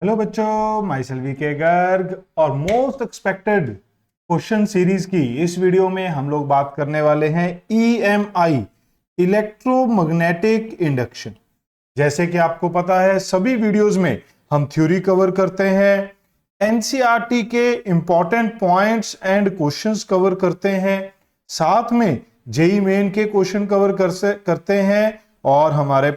Hello बच्चों, माई सेल्वी के गर्ग और मोस्ट एक्सपेक्टेड क्वेश्चन सीरीज की इस वीडियो में हम लोग बात करने वाले हैं ईएमआई, इलेक्ट्रोमैग्नेटिक इंडक्शन। जैसे कि आपको पता है सभी वीडियोस में हम थ्योरी कवर करते हैं, एनसीईआरटी के important points and questions cover करते हैं, साथ में जेई मेन के क्वेश्चन कवर करते हैं और हमारे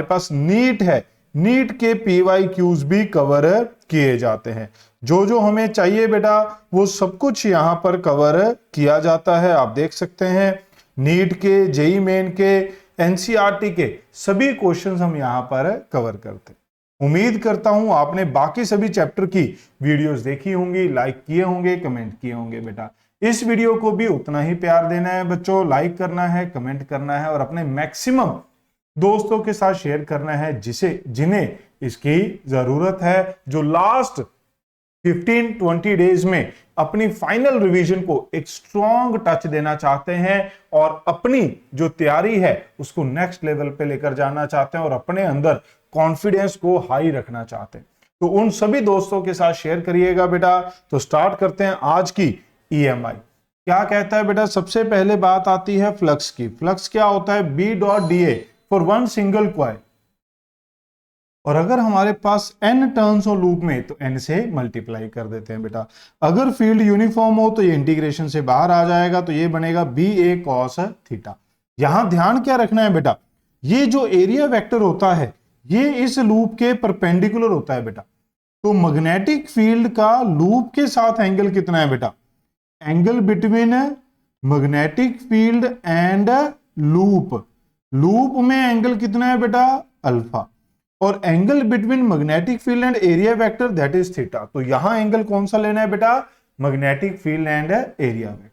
पास नीट है, नीट के पीवाईक्यूज भी कवर किए जाते हैं। जो जो हमें चाहिए बेटा वो सब कुछ यहां पर कवर किया जाता है। आप देख सकते हैं नीट के, जेई मेन के, एनसीईआरटी के सभी क्वेश्चंस हम यहां पर कवर करते हैं। उम्मीद करता हूं आपने बाकी सभी चैप्टर की वीडियोस देखी होंगी, लाइक किए होंगे, कमेंट किए होंगे। बेटा इस वीडियो को भी उतना ही प्यार देना है बच्चों, लाइक करना है, कमेंट करना है और अपने मैक्सिमम दोस्तों के साथ शेयर करना है जिन्हें इसकी जरूरत है, जो लास्ट 15-20 डेज में अपनी फाइनल रिवीजन को एक स्ट्रॉन्ग टच देना चाहते हैं और अपनी जो तैयारी है उसको नेक्स्ट लेवल पे लेकर जाना चाहते हैं और अपने अंदर कॉन्फिडेंस को हाई रखना चाहते हैं। तो उन सभी दोस्तों के साथ शेयर करिएगा बेटा। तो स्टार्ट करते हैं आज की ईएमआई। क्या कहता है बेटा, सबसे पहले बात आती है फ्लक्स की। फ्लक्स क्या होता है? B dot d A for one single coil. और अगर हमारे पास n टर्न्स हो लूप में तो n से मल्टीप्लाई कर देते हैं बेटा। अगर फील्ड यूनिफॉर्म हो तो ये इंटीग्रेशन से बाहर आ जाएगा, तो ये बनेगा बी ए कॉस थीटा। यहां ध्यान क्या रखना है बेटा, ये जो एरिया वेक्टर होता है ये इस लूप के परपेंडिकुलर होता है बेटा। तो मैग्नेटिक फील्ड का लूप के साथ एंगल कितना है बेटा? Angle between magnetic field and loop, loop में एंगल कितना है बेटा? अल्फा। और angle between magnetic field and area vector that is theta. तो यहां एंगल कौन सा लेना है बेटा? Magnetic field and area vector.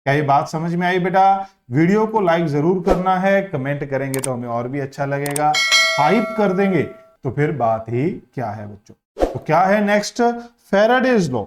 क्या ये बात समझ में आई बेटा? वीडियो को लाइक जरूर करना है, कमेंट करेंगे तो हमें और भी अच्छा लगेगा, हाइप कर देंगे तो फिर बात ही क्या है बच्चों। तो क्या है नेक्स्ट? Faraday's law.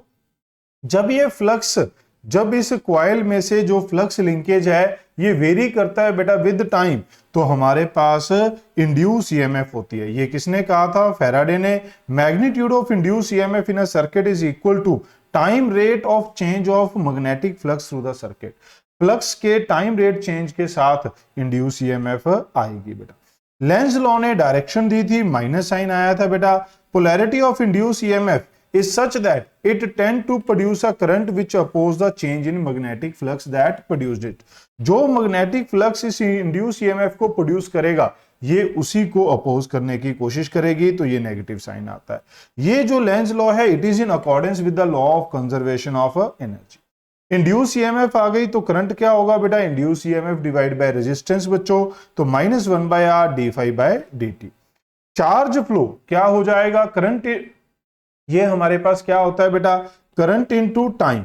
जब इस कॉइल में से जो फ्लक्स लिंकेज है ये वेरी करता है बेटा विद टाइम, तो हमारे पास इंड्यूस ईएमएफ होती है। ये किसने कहा था? फैराडे ने। Magnitude of induce EMF in a circuit is equal to time rate of change of magnetic flux through the circuit. Flux के टाइम रेट चेंज के साथ इंड्यूस ईएमएफ आएगी बेटा। लेंज लॉ ने डायरेक्शन दी थी, माइनस साइन आया था बेटा। Polarity of induce EMF is such that it tend to produce a current which oppose the change in magnetic flux that produced it। जो मैग्नेटिक फ्लक्स इस इंड्यूस ईएमएफ को produce करेगा ये उसी को अपोज करने की कोशिश करेगी, तो ये नेगेटिव साइन आता है। ये जो लेंज लॉ है it is in accordance with the law of conservation of energy. Induce EMF आ गई तो करंट क्या होगा बेटा? Induce EMF divide by resistance बच्चों, तो -1/r d∅dt। चार्ज फ्लो क्या हो जाएगा? करंट, ये हमारे पास क्या होता है बेटा? Current into time.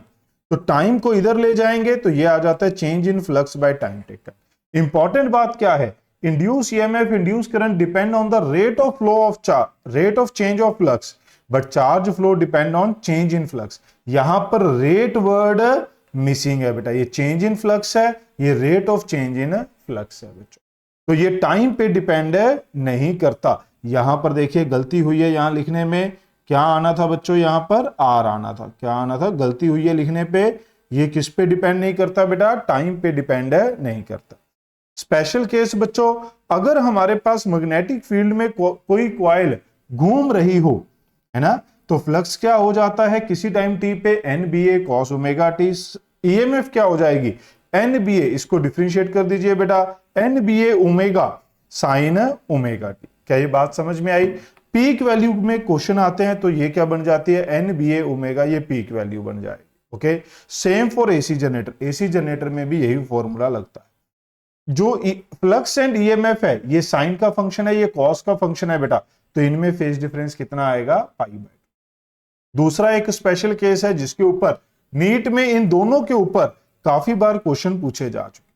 तो टाइम को इधर ले जाएंगे तो ये आ जाता है change in flux by time taken. Important बात क्या है? Induce EMF, induce current depend on the rate of flow of charge, rate of change of flux, but charge flow depend on change in flux. यहां पर rate word missing है बेटा। ये change in flux है, ये rate of change in flux है बच्चों। तो ये टाइम पे डिपेंड नहीं करता। यहां पर देखिए गलती हुई है, यहां लिखने में क्या आना था बच्चों? यहां पर आर आना था। क्या आना था? गलती हुई है लिखने पे। ये किस पे डिपेंड नहीं करता बेटा? टाइम पे डिपेंड नहीं करता। स्पेशल केस बच्चों, अगर हमारे पास मैग्नेटिक फील्ड में कोई कॉइल घूम रही हो, है ना, तो फ्लक्स क्या हो जाता है किसी टाइम टी पे? NBA cos omega T. EMF क्या हो जाएगी? NBA, इसको डिफरेंशिएट कर दीजिए बेटा, NBA omega sine omega T. क्या ये बात समझ में आई? पीक वैल्यू में क्वेश्चन आते हैं तो ये क्या बन जाती है? NBA ओमेगा, ये पीक वैल्यू बन जाएगी। Okay, same for AC generator. AC generator में भी यही फॉर्मूला लगता है। जो फ्लक्स एंड ईएमएफ है ये साइन का फंक्शन है, ये कॉस का फंक्शन है बेटा, तो इनमें फेज डिफरेंस कितना आएगा? π/2। दूसरा एक स्पेशल केस है जिसके ऊपर नीट में इन दोनों के ऊपर काफी बार क्वेश्चन पूछे जा चुके।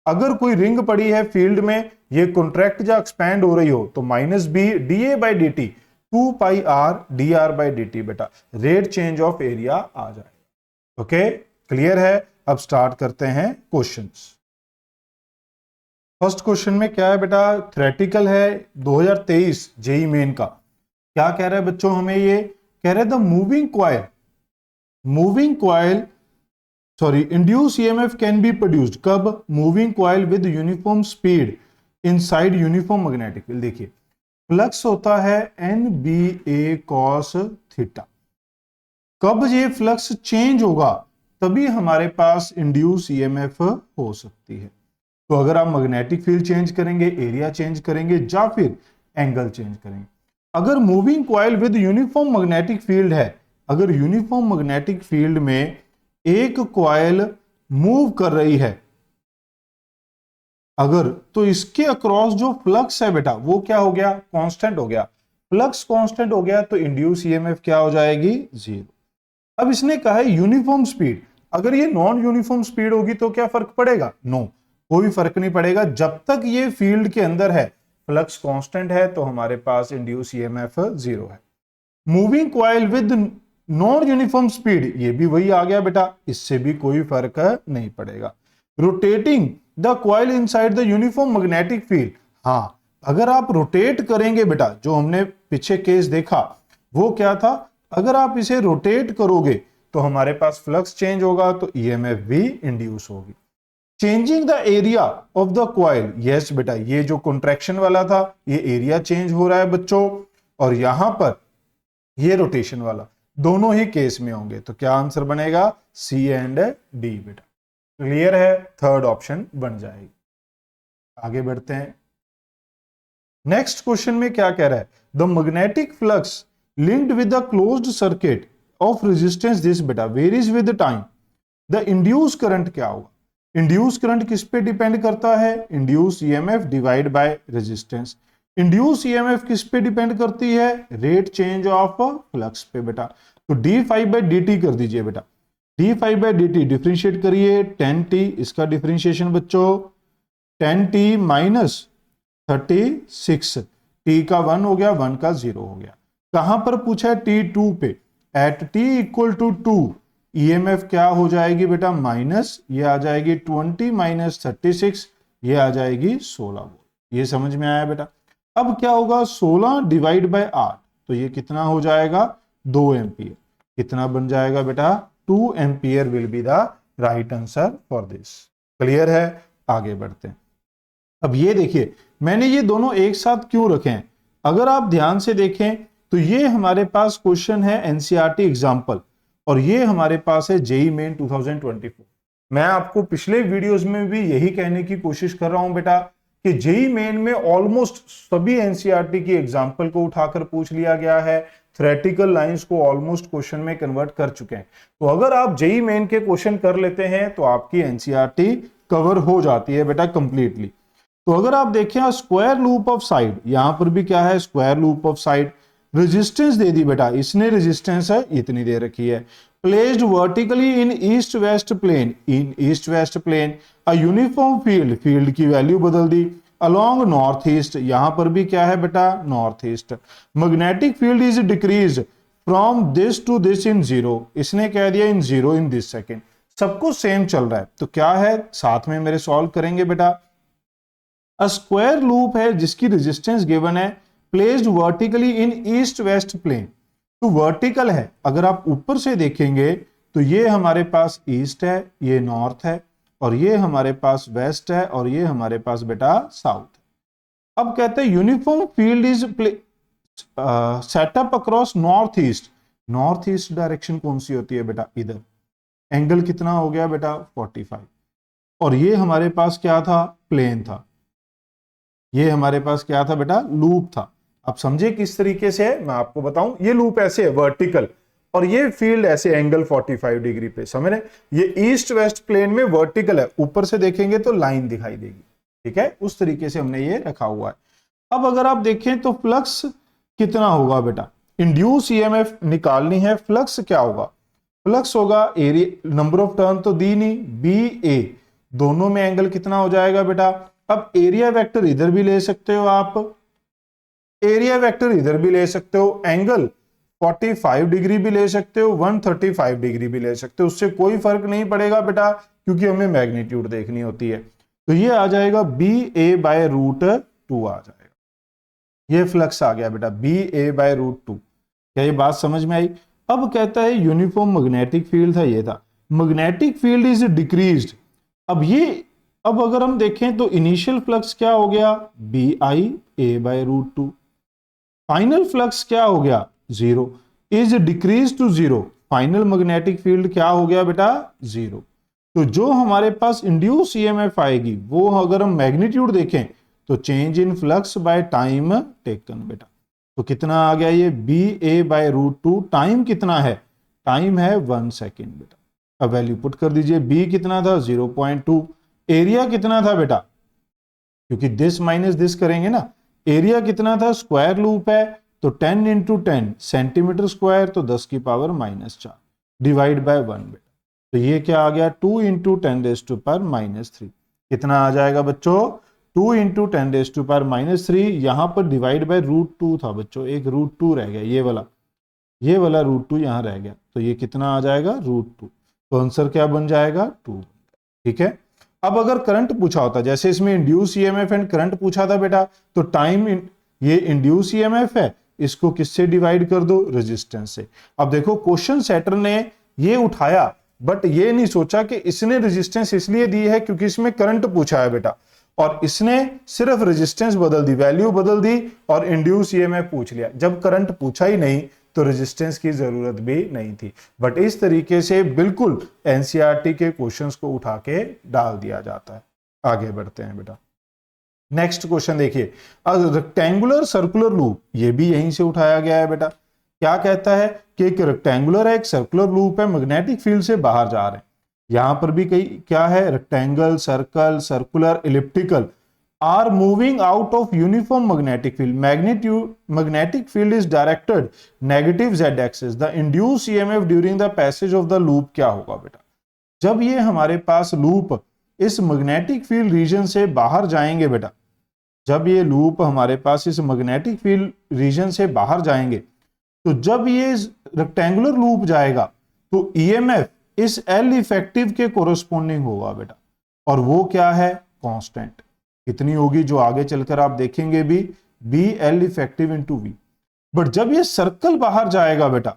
अगर कोई रिंग पड़ी है फील्ड में, ये कॉन्ट्रैक्ट या एक्सपैंड हो रही हो, तो -b dA/dt 2πr dr/dt बेटा, रेट चेंज ऑफ एरिया आ जाएगा। ओके, क्लियर है? अब स्टार्ट करते हैं क्वेश्चंस। फर्स्ट क्वेश्चन में क्या है बेटा? थ्योरेटिकल है, 2023 जेई मेन का। क्या कह रहा है बच्चों हमें, ये कह रहे हैं the moving coil sorry induce EMF can be produced कब, moving coil with uniform speed inside uniform magnetic field. देखिए फ्लक्स होता है N B A cos theta, कब ये फ्लक्स चेंज होगा तभी हमारे पास इंड्यूस ईएमएफ हो सकती है। तो अगर आप मैग्नेटिक फील्ड चेंज करेंगे, एरिया चेंज करेंगे या फिर एंगल चेंज करेंगे। अगर moving coil with uniform magnetic field है, अगर यूनिफॉर्म मैग्नेटिक फील्ड में एक कॉइल मूव कर रही है अगर, तो इसके अक्रॉस जो फ्लक्स है बेटा वो क्या हो गया, कांस्टेंट हो गया। फ्लक्स कांस्टेंट हो गया तो इंड्यूस ईएमएफ क्या हो जाएगी, 0। अब इसने कहा है यूनिफॉर्म स्पीड, अगर ये नॉन यूनिफॉर्म स्पीड होगी तो क्या फर्क पड़ेगा, नो, कोई फर्क नहीं पड़ेगा। जब तक ये फील्ड के अंदर है, फ्लक्स कांस्टेंट है, तो हमारे पास इंड्यूस ईएमएफ 0 है। Moving coil with non uniform speed, ये भी वही आ गया बेटा, इससे भी कोई फर्क नहीं पड़ेगा। Rotating the coil inside the uniform magnetic field, हाँ अगर आप रोटेट करेंगे बेटा, जो हमने पीछे केस देखा वो क्या था, अगर आप इसे रोटेट करोगे तो हमारे पास फ्लक्स चेंज होगा तो ईएमएफ भी इंड्यूस होगी। Changing the area of the coil, yes बेटा ये जो कॉन्ट्रैक्शन वाला था ये एरिया चेंज हो रहा है बच्चों, और यहां पर ये रोटेशन वाला, दोनों ही केस में होंगे। तो क्या आंसर बनेगा, सी एंड डी बेटा। क्लियर है, थर्ड ऑप्शन बन जाएगी। आगे बढ़ते हैं। नेक्स्ट क्वेश्चन में क्या कह रहा है, the magnetic flux linked with the closed circuit of resistance this बेटा varies with time, the induce current क्या होगा। इंड्यूस करंट किस पे डिपेंड करता है, induce EMF divide by resistance. Induce EMF किस पे डिपेंड करती है, रेट चेंज ऑफ फ्लक्स पे बेटा। तो d∅dt कर दीजिए बेटा, d∅dt डिफरेंशिएट करिए 10t, इसका डिफरेंशिएशन बच्चों 10t माइनस 36, t का 1 हो गया, 1 का 0 हो गया। कहां पर पूछा है, t2 पे, at t equal to 2 EMF क्या हो जाएगी बेटा, माइनस, ये आ जाएगी 20 माइनस 36, ये आ जाएगी 16 वोल्ट। ये समझ में आया बेटा। अब क्या होगा, 16 डिवाइड बाय 8, तो ये कितना हो जाएगा, 2 एम्पियर। कितना बन जाएगा बेटा, 2 ampere will be the right answer for this. Clear है, आगे बढ़ते हैं। अब ये देखिए मैंने ये दोनों एक साथ क्यों रखे हैं, अगर आप ध्यान से देखें तो ये हमारे पास क्वेश्चन है एनसीईआरटी एग्जाम्पल, और ये हमारे पास है जेईई मेन 2024। मैं आपको पिछले वीडियोस में भी यही कहने की कोशिश कर रहा हूं बेटा कि जेईई मेन में ऑलमोस्ट सभी एनसीईआरटी की एग्जाम्पल को उठाकर पूछ लिया गया है, थ्योरेटिकल लाइंस को ऑलमोस्ट क्वेश्चन में कन्वर्ट कर चुके हैं। तो अगर आप जेईई मेन के क्वेश्चन कर लेते हैं तो आपकी एनसीईआरटी कवर हो जाती है बेटा कंप्लीटली। तो अगर आप देखें स्क्वायर लूप ऑफ साइड, यहां पर भी क्या है, square loop of side, resistance दे दी बेटा, इसने रेजिस्टेंस है इतनी दे रखी है, placed vertically in east west plane, in east west plane, a uniform field, field की वैल्यू बदल दी, अलोंग नॉर्थ ईस्ट, यहां पर भी क्या है बेटा, north east, magnetic field is decrease from this to this in 0, इसने कह दिया इन 0 इन दिस सेकेंड, सब कुछ सेम चल रहा है। तो क्या है, साथ में मेरे सॉल्व करेंगे बेटा। अ स्क्वायर लूप है जिसकी रेजिस्टेंस गिवन है, placed vertically in east west plane, तो वर्टिकल है, अगर आप ऊपर से देखेंगे तो ये हमारे पास ईस्ट है, ये नॉर्थ है, और ये हमारे पास वेस्ट है, और ये हमारे पास बेटा साउथ है। अब कहते हैं uniform field is setup across north east, north east direction कौन सी होती है बेटा, इधर, एंगल कितना हो गया बेटा 45, और ये हमारे पास क्या था, प्लेन था, ये हमारे पास क्या था बेटा, लूप था। आप समझे किस तरीके से है, मैं आपको बताऊं, ये लूप ऐसे है वर्टिकल, और ये फील्ड ऐसे एंगल 45 डिग्री पे, समझ रहे, ये ईस्ट वेस्ट प्लेन में वर्टिकल है, ऊपर से देखेंगे तो लाइन दिखाई देगी, ठीक है, उस तरीके से हमने ये रखा हुआ है। अब अगर आप देखें तो फ्लक्स कितना होगा बेटा, इंड्यूस ईएमएफ निकालनी है, फ्लक्स क्या होगा, फ्लक्स होगा एरिया, नंबर ऑफ टर्न तो दी नहीं, बी ए, दोनों में एंगल कितना हो जाएगा बेटा। अब एरिया वेक्टर इधर भी ले सकते हो आप, एरिया वेक्टर इधर भी ले सकते हो, एंगल 45 डिग्री भी ले सकते हो, 135 डिग्री भी ले सकते हो, उससे कोई फर्क नहीं पड़ेगा बेटा, क्योंकि हमें मैग्नीट्यूड देखनी होती है। तो ये आ जाएगा बी ए बाय रूट 2 आ जाएगा। ये फ्लक्स आ गया बेटा B A by root two. क्या ये बात समझ में आई? अब कहता है यूनिफॉर्म मैग्नेटिक फील्ड था, ये था मैग्नेटिक फील्ड इज डिक्रीज्ड। अब अगर हम देखें तो इनिशियल फ्लक्स क्या हो गया, B I A by root two. Final flux क्या हो गया, zero, is decrease to zero. Final magnetic field क्या हो गया बेटा, जीरो। तो जो हमारे पास इंड्यूस ईएमएफ आएगी वो अगर हम मैग्नीट्यूड देखें तो change in flux by time taken बेटा। तो कितना आ गया ये B A by root two. Time कितना है, टाइम है 1 सेकेंड बेटा। अब वैल्यू पुट कर दीजिए, बी कितना था 0.2, एरिया कितना था बेटा, क्योंकि दिस माइनस दिस करेंगे ना, एरिया कितना था, स्क्वायर लूप है तो 10 इंटू 10 सेंटीमीटर स्क्वायर, तो 10 की पावर -4 डिवाइड बाय 1 बेटा। तो ये क्या आ गया 2 इंटू 10 रेज टू पावर -3। कितना आ जाएगा बच्चों, 2 इंटू 10 रेज टू पावर -3। यहां पर डिवाइड बाय रूट टू था बच्चों, एक रूट टू रह गया, ये वाला रूट टू यहां रह गया, तो ये कितना आ जाएगा रूट टू। तो आंसर क्या बन जाएगा 2। ठीक है। अब अगर करंट पूछा होता, जैसे इसमें इंड्यूस ईएमएफ एंड करंट पूछा था बेटा, तो टाइम ये इंड्यूस ईएमएफ है, इसको किससे डिवाइड कर दो, रेजिस्टेंस से। अब देखो क्वेश्चन सेटर ने ये उठाया बट ये नहीं सोचा कि इसने रेजिस्टेंस इसलिए दी है क्योंकि इसमें करंट पूछा है बेटा, और इसने सिर्फ रेजिस्टेंस बदल दी, वैल्यू बदल दी और इंड्यूस ईएमएफ पूछ लिया। जब करंट पूछा ही नहीं तो रेजिस्टेंस की जरूरत भी नहीं थी। बट इस तरीके से बिल्कुल एनसीईआरटी के क्वेश्चंस को उठा के डाल दिया जाता है। आगे बढ़ते हैं बेटा, नेक्स्ट क्वेश्चन देखिए, रेक्टेंगुलर सर्कुलर लूप, ये भी यहीं से उठाया गया है बेटा। क्या कहता है कि एक रेक्टेंगुलर है, एक सर्कुलर लूप है, मैग्नेटिक फील्ड से बाहर जा रहे हैं। यहां पर भी कई क्या है, rectangle, circle, circular, elliptical are moving out of uniform magnetic field. Magnetic field is directed negative z axis. The induced EMF during the passage of the loop क्या होगा बेटा, जब ये हमारे पास लूप इस मैग्नेटिक फील्ड रीजन से बाहर जाएंगे बेटा, जब ये लूप हमारे पास इस मैग्नेटिक फील्ड रीजन से बाहर जाएंगे, तो जब ये रेक्टेंगुलर लूप जाएगा तो ईएमएफ इस एल इफेक्टिव के कोरोस्पोंडिंग होगा बेटा, और वो क्या है, कांस्टेंट। कितनी होगी, जो आगे चलकर आप देखेंगे भी, B L effective into V. But जब ये सर्कल बाहर जाएगा बेटा,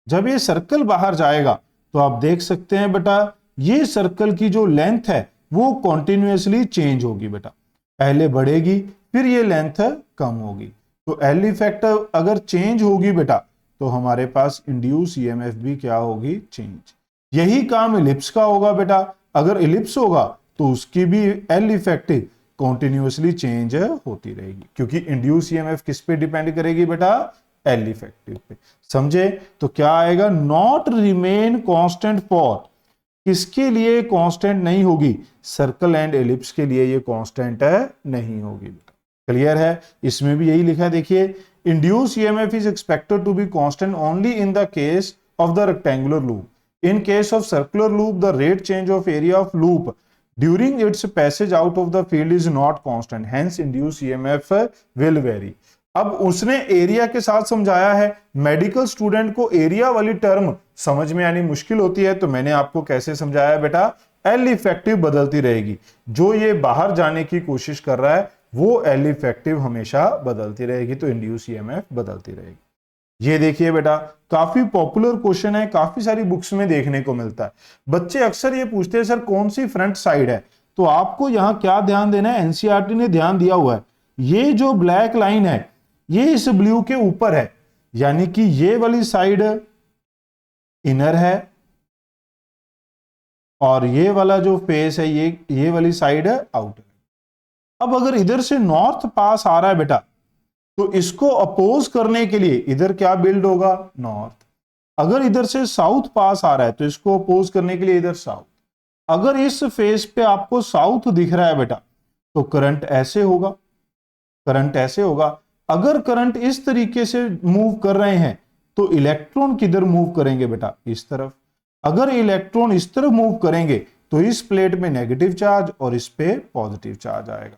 जब ये सर्कल बाहर जाएगा तो आप देख सकते हैं बेटा, ये सर्कल की जो लेंथ है वो कॉन्टिन्यूसली चेंज होगी बेटा, पहले बढ़ेगी फिर ये लेंथ कम होगी। तो एल इफेक्ट अगर चेंज होगी बेटा तो हमारे पास इंड्यूस ईएमएफ भी क्या होगी, चेंज। यही काम इलिप्स का होगा बेटा, अगर इलिप्स होगा तो उसकी भी एल इफेक्टिव कॉन्टिन्यूसली चेंज होती रहेगी, क्योंकि इंड्यूस ईएमएफ किस पे डिपेंड करेगी बेटा, एल इफेक्टिव पे। समझे? तो क्या आएगा, नॉट रिमेन कांस्टेंट फॉर, किसके लिए कांस्टेंट नहीं होगी, सर्कल एंड एलिप्स के लिए ये कांस्टेंट नहीं होगी बेटा। क्लियर है? इसमें भी यही लिखा है, देखिए, induce EMF is expected to be constant only in the case of the rectangular loop. In case of circular loop the rate change of area of loop during its passage out of the field is not constant, hence induced EMF will vary। अब उसने area के साथ समझाया है, medical student को area वाली term समझ में आनी मुश्किल होती है, तो मैंने आपको कैसे समझाया बेटा, एल इफेक्टिव बदलती रहेगी, जो ये बाहर जाने की कोशिश कर रहा है वो एल इफेक्टिव हमेशा बदलती रहेगी, तो इंड्यूस ईएमएफ बदलती रहेगी। ये देखिए बेटा, काफी पॉपुलर क्वेश्चन है, काफी सारी बुक्स में देखने को मिलता है। बच्चे अक्सर ये पूछते हैं सर कौन सी फ्रंट साइड है, तो आपको यहां क्या ध्यान देना है, एनसीईआरटी ने ध्यान दिया हुआ है, ये जो ब्लैक लाइन है ये इस ब्लू के ऊपर है, यानी कि ये वाली साइड इनर है और ये वाला जो फेस है ये वाली साइड आउटर। अब अगर इधर से नॉर्थ पास आ रहा है बेटा, तो इसको अपोज करने के लिए इधर क्या बिल्ड होगा, नॉर्थ। अगर इधर से साउथ पास आ रहा है तो इसको अपोज करने के लिए इधर साउथ। अगर इस फेस पे आपको साउथ दिख रहा है बेटा तो करंट ऐसे होगा, करंट ऐसे होगा। अगर करंट इस तरीके से मूव कर रहे हैं तो इलेक्ट्रॉन किधर मूव करेंगे बेटा, इस तरफ। अगर इलेक्ट्रॉन इस तरफ मूव करेंगे तो इस प्लेट में नेगेटिव चार्ज और इस पे पॉजिटिव चार्ज आएगा,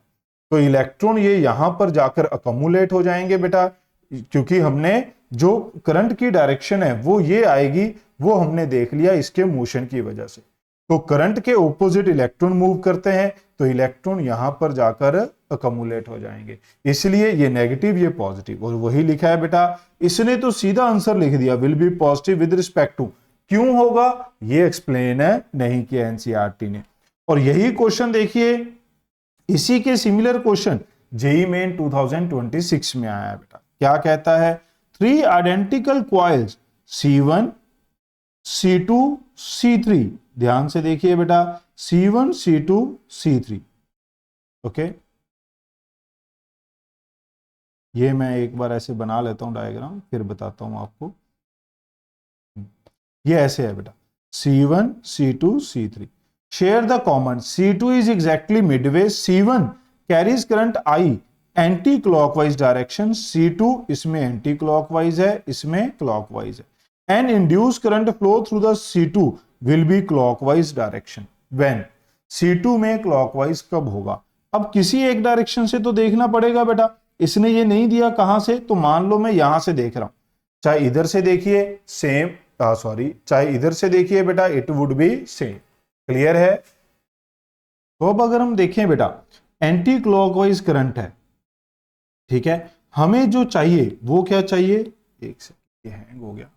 तो इलेक्ट्रॉन ये यहां पर जाकर अकोमुलेट हो जाएंगे बेटा, क्योंकि हमने जो करंट की डायरेक्शन है वो ये आएगी, वो हमने देख लिया इसके मोशन की वजह से। तो करंट के ऑपोजिट इलेक्ट्रॉन मूव करते हैं, तो इलेक्ट्रॉन यहां पर जाकर अकमुलेट हो जाएंगे, इसलिए ये नेगेटिव ये पॉजिटिव। और वही लिखा है बेटा, इसने तो सीधा आंसर लिख दिया, will be positive with respect to. क्यों होगा ये एक्सप्लेन नहीं किया एनसीईआरटी ने। और यही क्वेश्चन देखिए, इसी के सिमिलर क्वेश्चन जेईई मेन 2026 में आया है बेटा। क्या कहता है, 3 identical coils C1 C2 C3, ध्यान से देखिए बेटा, C1 C2 C3, ओके। ये मैं एक बार ऐसे बना लेता हूं डायग्राम, फिर बताता हूं आपको। ये ऐसे है बेटा, C1 C2 C3 share the common, C2 is exactly Midway, C1 carries current I anti clockwise direction, C2 इसमें एंटी क्लॉकवाइज है, इसमें क्लॉकवाइज है, and induce current flow through the C2 will be clockwise direction when, C2 में clockwise कब होगा। अब किसी एक डायरेक्शन से तो देखना पड़ेगा बेटा, इसने ये नहीं दिया कहां से, तो मान लो मैं यहां से देख रहा हूं, चाहे इधर से देखिए सेम, चाहे इधर से देखिए बेटा, it would be same. Clear है। तो अब अगर हम देखें बेटा, एंटी क्लॉकवाइज करंट है, ठीक है, हमें जो चाहिए वो क्या चाहिए, एक सेकंड, ये हैंग हो गया।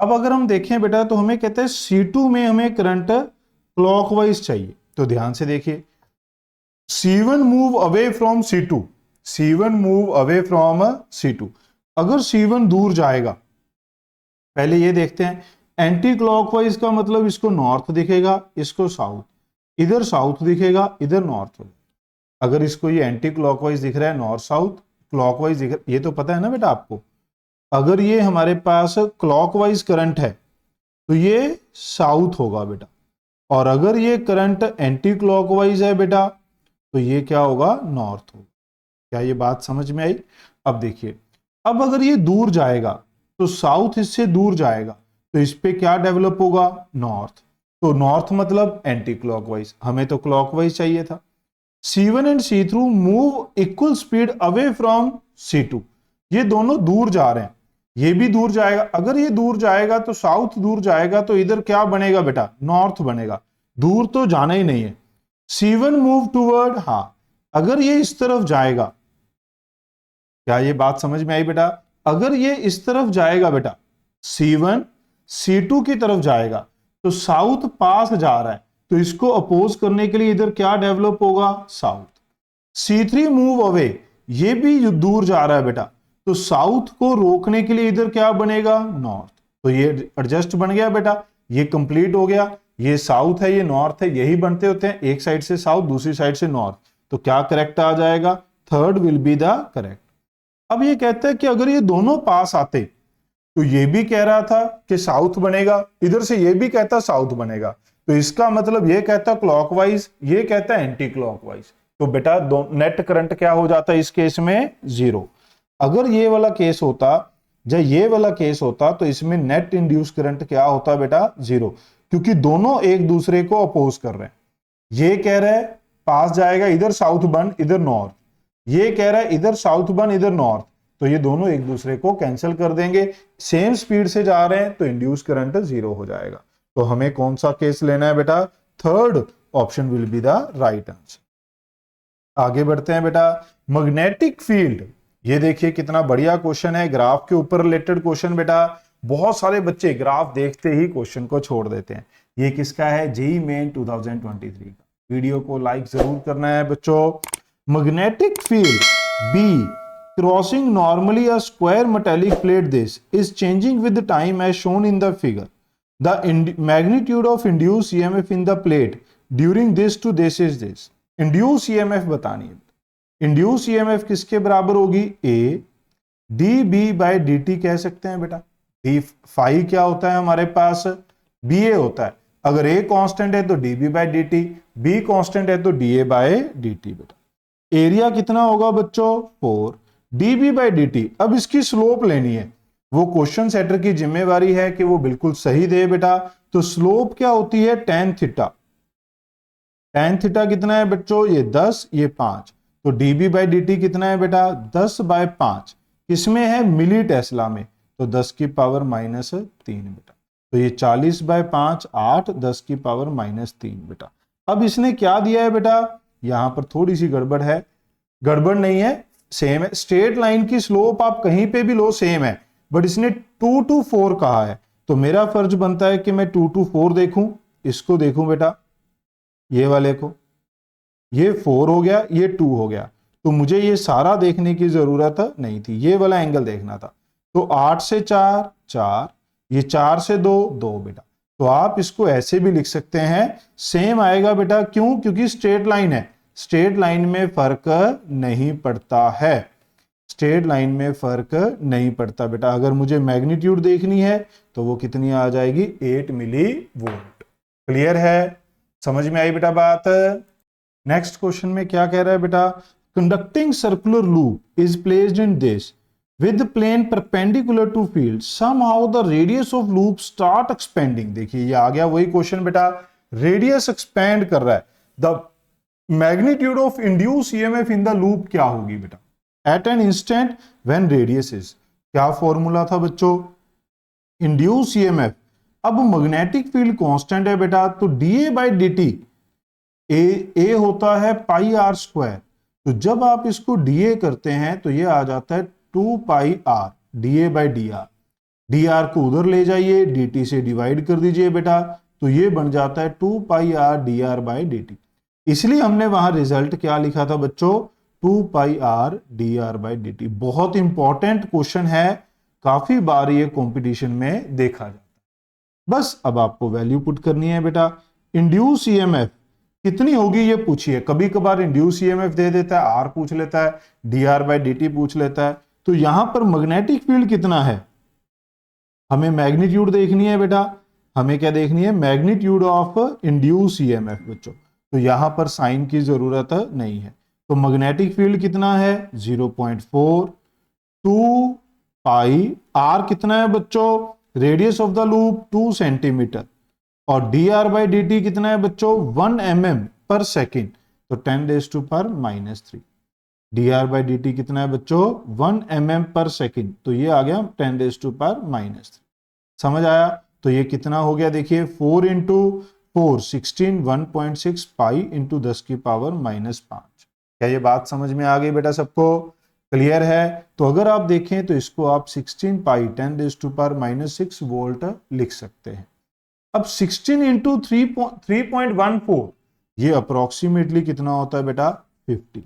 अब अगर हम देखें बेटा, तो हमें कहते हैं C2 में हमें करंट क्लॉकवाइज चाहिए, तो ध्यान से देखिए, C1 move away from C2, C1 move away from C2। अगर C1 दूर जाएगा, पहले ये देखते हैं, एंटी क्लॉकवाइज का मतलब इसको नॉर्थ दिखेगा, इसको साउथ, इधर साउथ दिखेगा, इधर नॉर्थ। अगर इसको ये एंटी क्लॉकवाइज दिख रहा है, नॉर्थ साउथ क्लॉकवाइज दिख रहा है, ये तो पता है ना बेटा आपको। अगर ये हमारे पास क्लॉकवाइज करंट है तो ये साउथ होगा बेटा, और अगर ये करंट एंटी क्लॉकवाइज है बेटा तो ये क्या होगा, नॉर्थ होगा। क्या ये बात समझ में आई। अब देखिए, अब अगर ये दूर जाएगा तो साउथ इससे दूर जाएगा, तो इस पे क्या डेवलप होगा, नॉर्थ। तो नॉर्थ मतलब एंटी क्लॉकवाइज, हमें तो क्लॉकवाइज चाहिए था। C1 and C2 move equal speed away from C2, ये दोनों दूर जा रहे हैं, ये भी दूर जाएगा। अगर ये दूर जाएगा तो साउथ दूर जाएगा, तो इधर क्या बनेगा बेटा, नॉर्थ बनेगा, दूर तो जाना ही नहीं है। C1 मूव टूवर्ड, हाँ, अगर ये इस तरफ जाएगा, क्या ये बात समझ में आई बेटा, अगर ये इस तरफ जाएगा बेटा, C1 C2 की तरफ जाएगा, तो साउथ पास जा रहा है, तो इसको अपोज करने के लिए इधर क्या डेवलप होगा, साउथ। C3 मूव अवे, ये भी दूर जा रहा है बेटा, तो साउथ को रोकने के लिए इधर क्या बनेगा, नॉर्थ। तो ये एडजस्ट बन गया बेटा, ये कंप्लीट हो गया, ये साउथ है ये नॉर्थ है, यही बनते होते हैं, एक साइड से साउथ दूसरी साइड से नॉर्थ। तो क्या करेक्ट आ जाएगा, third will be the correct. अब ये कहता है कि अगर ये दोनों पास आते, तो ये भी कह रहा था कि साउथ बनेगा, इधर से ये भी कहता साउथ बनेगा, तो इसका मतलब ये कहता क्लॉकवाइज, ये कहता एंटी क्लॉकवाइज। तो बेटा नेट करंट क्या हो जाता है इस केस में, जीरो। अगर ये वाला केस होता या ये वाला केस होता, तो इसमें नेट इंड्यूस करंट क्या होता बेटा, जीरो, क्योंकि दोनों एक दूसरे को अपोज कर रहे हैं। ये कह रहा है पास जाएगा, इधर साउथ बन इधर नॉर्थ, ये कह रहा है इधर साउथ बन इधर नॉर्थ, तो ये दोनों एक दूसरे को कैंसिल कर देंगे, सेम स्पीड से जा रहे हैं, तो इंड्यूस करंट जीरो हो जाएगा। तो हमें कौन सा केस लेना है बेटा, third option will be the right answer. आगे बढ़ते हैं बेटा, मैग्नेटिक फील्ड, ये देखिए कितना बढ़िया क्वेश्चन है, ग्राफ के ऊपर रिलेटेड क्वेश्चन बेटा। बहुत सारे बच्चे ग्राफ देखते ही क्वेश्चन को छोड़ देते हैं। ये किसका है, जेईई मेन 2023 का। वीडियो को लाइक जरूर करना है बच्चों। Magnetic field be crossing normally a square metallic plate this is changing with time as shown in the figure. The magnitude of induce EMF in the plate during this to this is this. Induce EMF बतानी है। Induce EMF किसके बराबर होगी, A D B by D T कह सकते हैं बेटा। D phi क्या होता है हमारे पास, बी ए होता है। अगर ए कांस्टेंट है तो D B by D T, B constant है तो D A by D T बेटा। एरिया कितना होगा बच्चों, 4 D B by D T. अब इसकी स्लोप लेनी है, वो क्वेश्चन सेटर की जिम्मेवारी है कि वो बिल्कुल सही दे बेटा। तो स्लोप क्या होती है, टेन थीटा। टेन थीटा कितना है बच्चों, ये 10 ये 5, तो dB बाई डी टी कितना है बेटा, 10 बाय 5। किसमें है, मिली टेस्ला में, तो 10 की पावर -3 बेटा। तो ये 40/5 8 10 की पावर -3 बेटा। अब इसने क्या दिया है बेटा, यहां पर थोड़ी सी गड़बड़ है, गड़बड़ नहीं है, सेम है। स्ट्रेट लाइन की स्लोप आप कहीं पे भी लो सेम है, बट इसने 2 to 4 कहा है, तो मेरा फर्ज बनता है कि मैं 2 to 4 देखूं। इसको देखूं बेटा, ये वाले को, ये 4 हो गया, ये 2 हो गया, तो मुझे ये सारा देखने की जरूरत नहीं थी, ये वाला एंगल देखना था। तो 8 से 4 4, ये 4 से 2 2 बेटा। तो आप इसको ऐसे भी लिख सकते हैं, सेम आएगा बेटा। क्यों? क्योंकि स्ट्रेट लाइन है, स्ट्रेट लाइन में फर्क नहीं पड़ता है, स्ट्रेट लाइन में फर्क नहीं पड़ता बेटा। अगर मुझे मैग्नीट्यूड देखनी है तो वो कितनी आ जाएगी, 8 मिली वोल्ट। क्लियर है, समझ में आई बेटा बात। नेक्स्ट क्वेश्चन में क्या कह रहा है बेटा, conducting circular loop is placed in this with plane perpendicular to field somehow the radius of loop start expanding। देखिए ये आ गया वही क्वेश्चन बेटा, रेडियस एक्सपेंड कर रहा है, the magnitude of induce EMF in the loop क्या होगी बेटा, at an instant when radius is, क्या फॉर्मूला था बच्चों, इंड्यूस ईएमएफ। अब मैग्नेटिक फील्ड कांस्टेंट है बेटा, तो डीए बाई डी ए होता है पाई आर स्क्वायर, तो जब आप इसको डीए करते हैं तो ये आ जाता है 2 pi are D by D R. D R को उधर ले जाइए, डी टी से डिवाइड कर दीजिए बेटा, तो ये बन जाता है 2 pi R D r by D t. इसलिए हमने वहां रिजल्ट क्या लिखा था बच्चों, 2 pi R D r by D t. बहुत इंपॉर्टेंट क्वेश्चन है, काफी बार ये कंपटीशन में देखा जाता है। बस अब आपको वैल्यू पुट करनी है बेटा। इंड्यूस ईएमएफ कितनी होगी ये पूछिए, कभी कभार इंड्यूस ईएमएफ दे देता है, आर पूछ लेता है, D r by D T पूछ लेता है। तो यहां पर मैग्नेटिक फील्ड कितना है, हमें मैग्नीट्यूड देखनी है बेटा, हमें क्या देखनी है, मैग्नीट्यूड ऑफ इंड्यूस ईएमएफ बच्चों। तो यहां पर साइन की जरूरत नहीं है, तो मैग्नेटिक फील्ड कितना है 0.4, 2 पाई आर कितना है बच्चों, radius of the loop 2 centimetre, और d r by D t कितना है बच्चों 1 mm पर सेकेंड, तो 10⁻³ d r by D t कितना है बच्चों 1 mm पर सेकेंड, तो ये आ गया 10⁻³ समझ आया। तो ये कितना हो गया, देखिए 4 इंटू 4 16, 1.6 पाई इंटू 10 की पावर -5। क्या ये बात समझ में आ गई बेटा सबको, क्लियर है। तो अगर आप देखें तो इसको आप 16 पाई 10⁻⁻6 वोल्ट लिख सकते हैं। अब 16 इंटू 3.14 ये अप्रोक्सीमेटली कितना होता है बेटा 50,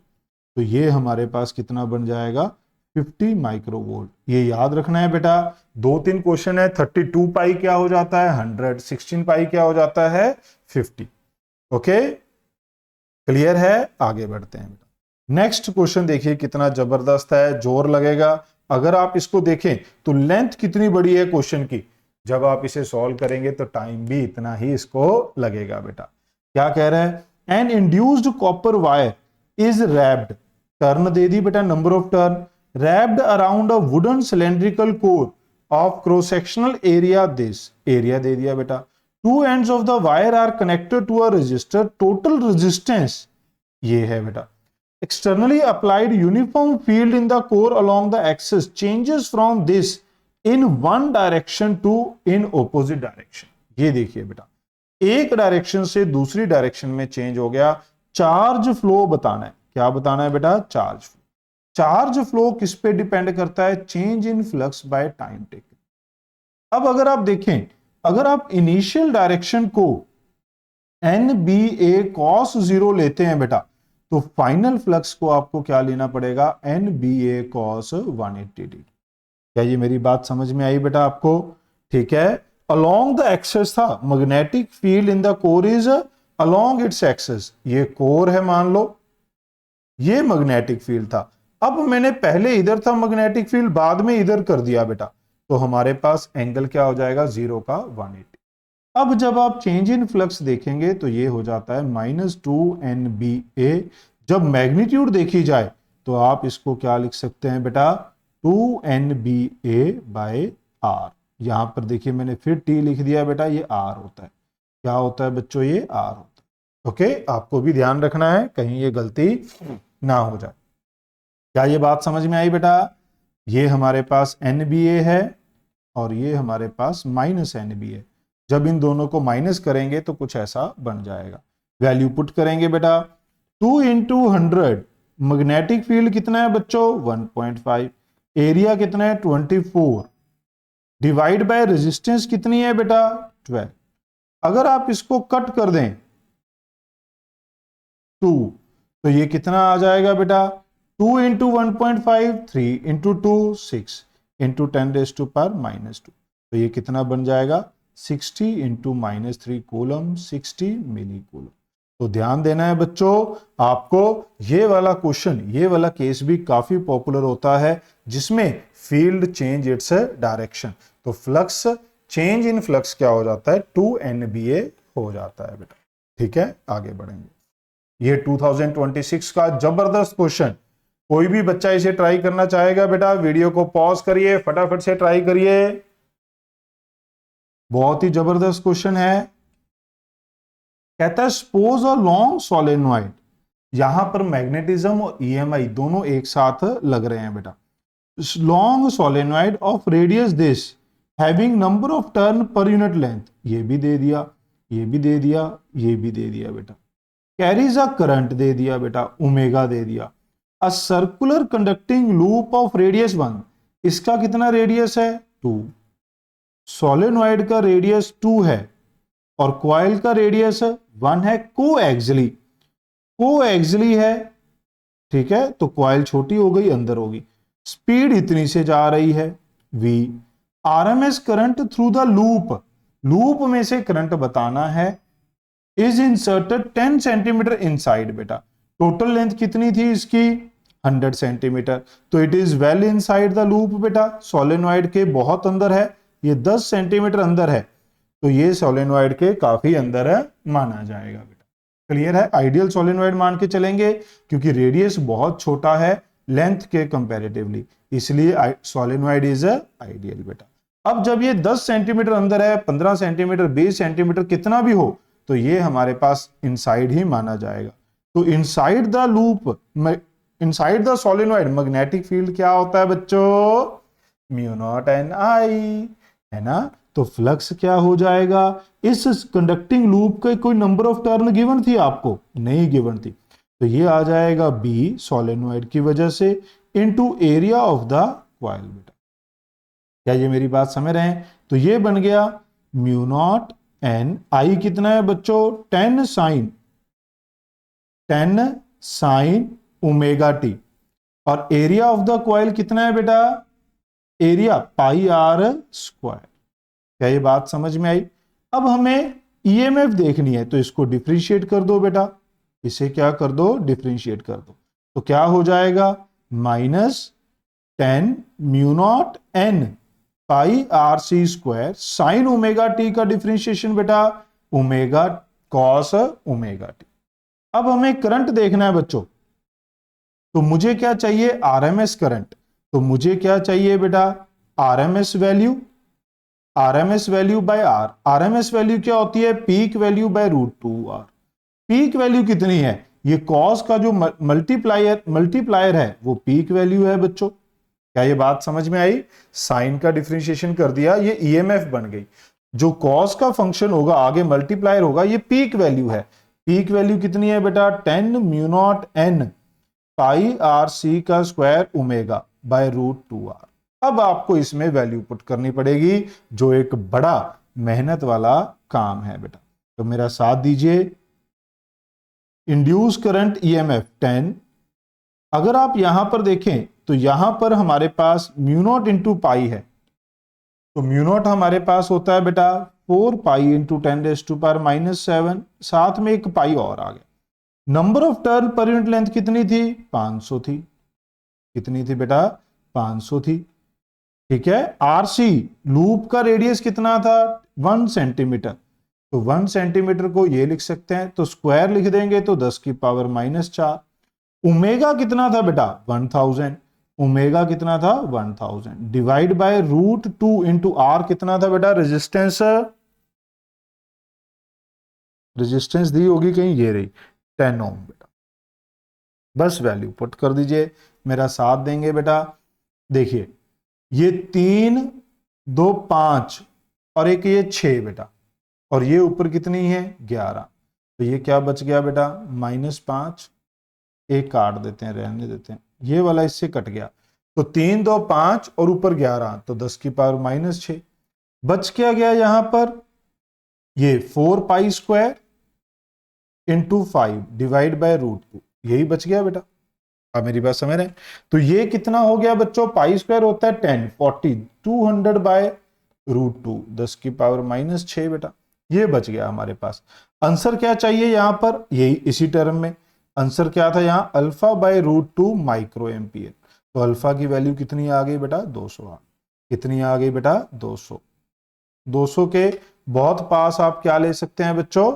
तो ये हमारे पास कितना बन जाएगा 50 माइक्रोवोल्ट। ये याद रखना है बेटा, 2-3 क्वेश्चन है, 32 पाई क्या हो जाता है 100, 16 पाई क्या हो जाता है 50। ओके क्लियर है, आगे बढ़ते हैं बेटा। नेक्स्ट क्वेश्चन देखिए कितना जबरदस्त है, जोर लगेगा। अगर आप इसको देखें तो लेंथ कितनी बड़ी है क्वेश्चन की, जब आप इसे सॉल्व करेंगे तो टाइम भी इतना ही इसको लगेगा बेटा। क्या कह रहा है, an induced copper wire is wrapped, turn दे दी बेटा, number of turn, wrapped around a wooden cylindrical core of cross sectional area, this area दे दिया बेटा, two ends of the wire are connected to a resistor, total resistance ये है बेटा, externally applied uniform field in the core along the axis changes from this in one direction to in opposite direction। ये देखिए बेटा, एक direction से दूसरी direction में चेंज हो गया। चार्ज फ्लो बताना है, क्या बताना है बेटा, चार्ज फ्लो। चार्ज फ्लो किस पे डिपेंड करता है, change in flux by time taken. अब अगर आप देखें, अगर आप इनिशियल डायरेक्शन को NBA cos 0 लेते हैं बेटा, तो फाइनल फ्लक्स को आपको क्या लेना पड़ेगा, NBA cos 180 डिग्री। क्या ये मेरी बात समझ में आई बेटा आपको, ठीक है। अलोंग द एक्सेस था, magnetic field in the core is along its axis, ये कोर है मान लो, ये मैग्नेटिक फील्ड था। अब मैंने पहले इधर था मैग्नेटिक फील्ड, बाद में इधर कर दिया बेटा, तो हमारे पास एंगल क्या हो जाएगा 0 का 180। अब जब आप चेंज इन फ्लक्स देखेंगे तो ये हो जाता है -2 NBA। जब मैग्नीट्यूड देखी जाए तो आप इसको क्या लिख सकते हैं बेटा 2 NBA बाय R। यहां पर देखिए मैंने फिर T लिख दिया बेटा, ये R होता है, क्या होता है बच्चों, ये R होता है। ओके, आपको भी ध्यान रखना है कहीं ये गलती ना हो जाए। क्या ये बात समझ में आई बेटा, ये हमारे पास NBA है, और ये हमारे पास -n भी है। जब इन दोनों को माइनस करेंगे तो कुछ ऐसा बन जाएगा। वैल्यू पुट करेंगे बेटा, 2 इंटू 100, मैग्नेटिक फील्ड कितना है बच्चों 1.5, एरिया कितना है 24, डिवाइड बाय रेजिस्टेंस कितनी है बेटा 12। अगर आप इसको कट कर दें 2, तो ये कितना आ जाएगा बेटा 2 इंटू 1.5, 3 इंटू 2 6 इंटू 10⁻⁻², तो ये कितना बन जाएगा 60 इंटू -3 कूलम, 60 मिली कूलम। तो ध्यान देना है बच्चों आपको, ये वाला क्वेश्चन, ये वाला केस भी काफी पॉपुलर होता है जिसमें फील्ड चेंज इट्स डायरेक्शन। तो फ्लक्स चेंज इन फ्लक्स क्या हो जाता है 2NBA हो जाता है बेटा। ठीक है, आगे बढ़ेंगे। ये 2026 का जबरदस्त क्वेश्चन, कोई भी बच्चा इसे ट्राई करना चाहेगा बेटा वीडियो को पॉज करिए, फटाफट से ट्राई करिए। बहुत ही जबरदस्त क्वेश्चन है। कहता है सपोज अ लॉन्ग सोलेनॉइड, यहां पर मैग्नेटिज्म और EMI दोनों एक साथ लग रहे हैं बेटा। Long solenoid of radius this having number of turn per unit length, ये भी दे दिया, ये भी दे दिया, ये भी दे दिया बेटा। कैरीज अ करंट दे दिया बेटा, ओमेगा दे दिया। A circular conducting loop of radius 1, इसका कितना रेडियस है 2, सोलेनॉइड का रेडियस 2 है और कॉइल का रेडियस 1 है। कोएक्सियली है, ठीक है, तो कॉइल छोटी हो गई, अंदर होगी। स्पीड इतनी से जा रही है v। RMS current through the loop, loop में से करंट बताना है। इज इंसर्टेड 10 सेंटीमीटर इनसाइड बेटा, टोटल लेंथ कितनी थी इसकी 100 सेंटीमीटर, तो it is well inside the loop बेटा। सोलेनॉइड के बहुत अंदर है, ये 10 सेंटीमीटर अंदर है, तो ये सोलेनॉइड के काफी अंदर है, माना जाएगा बेटा। क्लियर है, आइडियल सोलेनॉइड मान के चलेंगे क्योंकि रेडियस बहुत छोटा है लेंथ के कंपैरेटिवली, इसलिए सोलेनॉइड इज आइडियल बेटा। अब जब ये 10 सेंटीमीटर अंदर है, 15 सेंटीमीटर, 20 सेंटीमीटर, कितना भी हो, तो ये हमारे पास इनसाइड ही माना जाएगा। तो inside the loop, inside the solenoid magnetic field क्या होता है बच्चों μ0 Ni, है ना। तो फ्लक्स क्या हो जाएगा, इस कंडक्टिंग लूप के कोई नंबर ऑफ टर्न गिवन थी आपको, नहीं गिवन थी, तो ये आ जाएगा B सोलेनॉइड की वजह से into area of the coil बेटा। क्या ये मेरी बात समझ रहे हैं, तो ये बन गया μ0 N, I कितना है बच्चों 10 साइन ओमेगा टी, और एरिया ऑफ द कॉइल कितना है बेटा, एरिया πr²। क्या ये बात समझ में आई। अब हमें EMF देखनी है, तो इसको डिफरेंशिएट कर दो बेटा, इसे क्या कर दो डिफरेंशिएट कर दो, तो क्या हो जाएगा -10 μ0 N πRC² sign omega T का डिफरेंशिएशन बेटा ओमेगा कॉस ओमेगा टी। अब हमें करंट देखना है बच्चों, तो मुझे क्या चाहिए आरएमएस करंट, तो मुझे क्या चाहिए बेटा RMS value, RMS value by R. RMS value क्या होती है peak value by √2r। Peak value कितनी है, ये कॉस का जो मल्टीप्लायर है वो पीक वैल्यू है बच्चों। क्या ये बात समझ में आई, साइन का डिफरेंशिएशन कर दिया, ये ईएमएफ बन गई। जो कॉस का फंक्शन होगा आगे मल्टीप्लायर होगा, ये पीक वैल्यू है। पीक वैल्यू कितनी है बेटा 10 μ0 N πRC² omega by √2r। अब आपको इसमें वैल्यू पुट करनी पड़ेगी, जो एक बड़ा मेहनत वाला काम है बेटा। तो मेरा साथ दीजिए, इंड्यूस करंट EMF 10, अगर आप यहां पर देखें तो यहां पर हमारे पास μ0 इंटू पाई है, तो μ0 हमारे पास होता है बेटा 4 पाई इंटू 10⁻⁻⁷, साथ में एक पाई और आ गया। Number of turn per unit length कितनी थी 500 थी, कितनी थी बेटा 500 थी, ठीक है। आरसी लूप का रेडियस कितना था 1 सेंटीमीटर, तो 1 सेंटीमीटर को ये लिख सकते हैं, तो स्क्वायर लिख देंगे तो 10⁻⁻⁴। ओमेगा कितना था बेटा 1000, ओमेगा कितना था 1000 डिवाइड बाय √2 इंटू आर कितना था बेटा रेजिस्टेंस, रेजिस्टेंस दी होगी कहीं, ये रही 10 ओम बेटा। बस वैल्यू पुट कर दीजिए, मेरा साथ देंगे बेटा। देखिए ये 3 दो 5 और एक ये 6 बेटा, और ये ऊपर कितनी है 11। तो ये क्या बच गया बेटा -5, एक काट देते हैं, रहने देते हैं, ये वाला इससे कट गया। तो 3 2 5 और ऊपर 11, तो 10 की पावर -6। बच क्या गया यहां पर, ये 4 pi square into 5 divide by √2, यही बच गया बेटा। आप मेरी बात समझ रहे हैं। तो ये कितना हो गया बच्चों, पाई स्क्वायर होता है 10, 40, 200 बाय √2, 10 की पावर -6 बेटा। ये बच गया हमारे पास। आंसर क्या चाहिए यहां पर, यही इसी टर्म में आंसर क्या था यहां, अल्फा बाय √2 माइक्रो एम्पियर। तो अल्फा की वैल्यू कितनी आ गई बेटा 200 आ, कितनी आ गई बेटा 200। 200 के बहुत पास आप क्या ले सकते हैं बच्चों,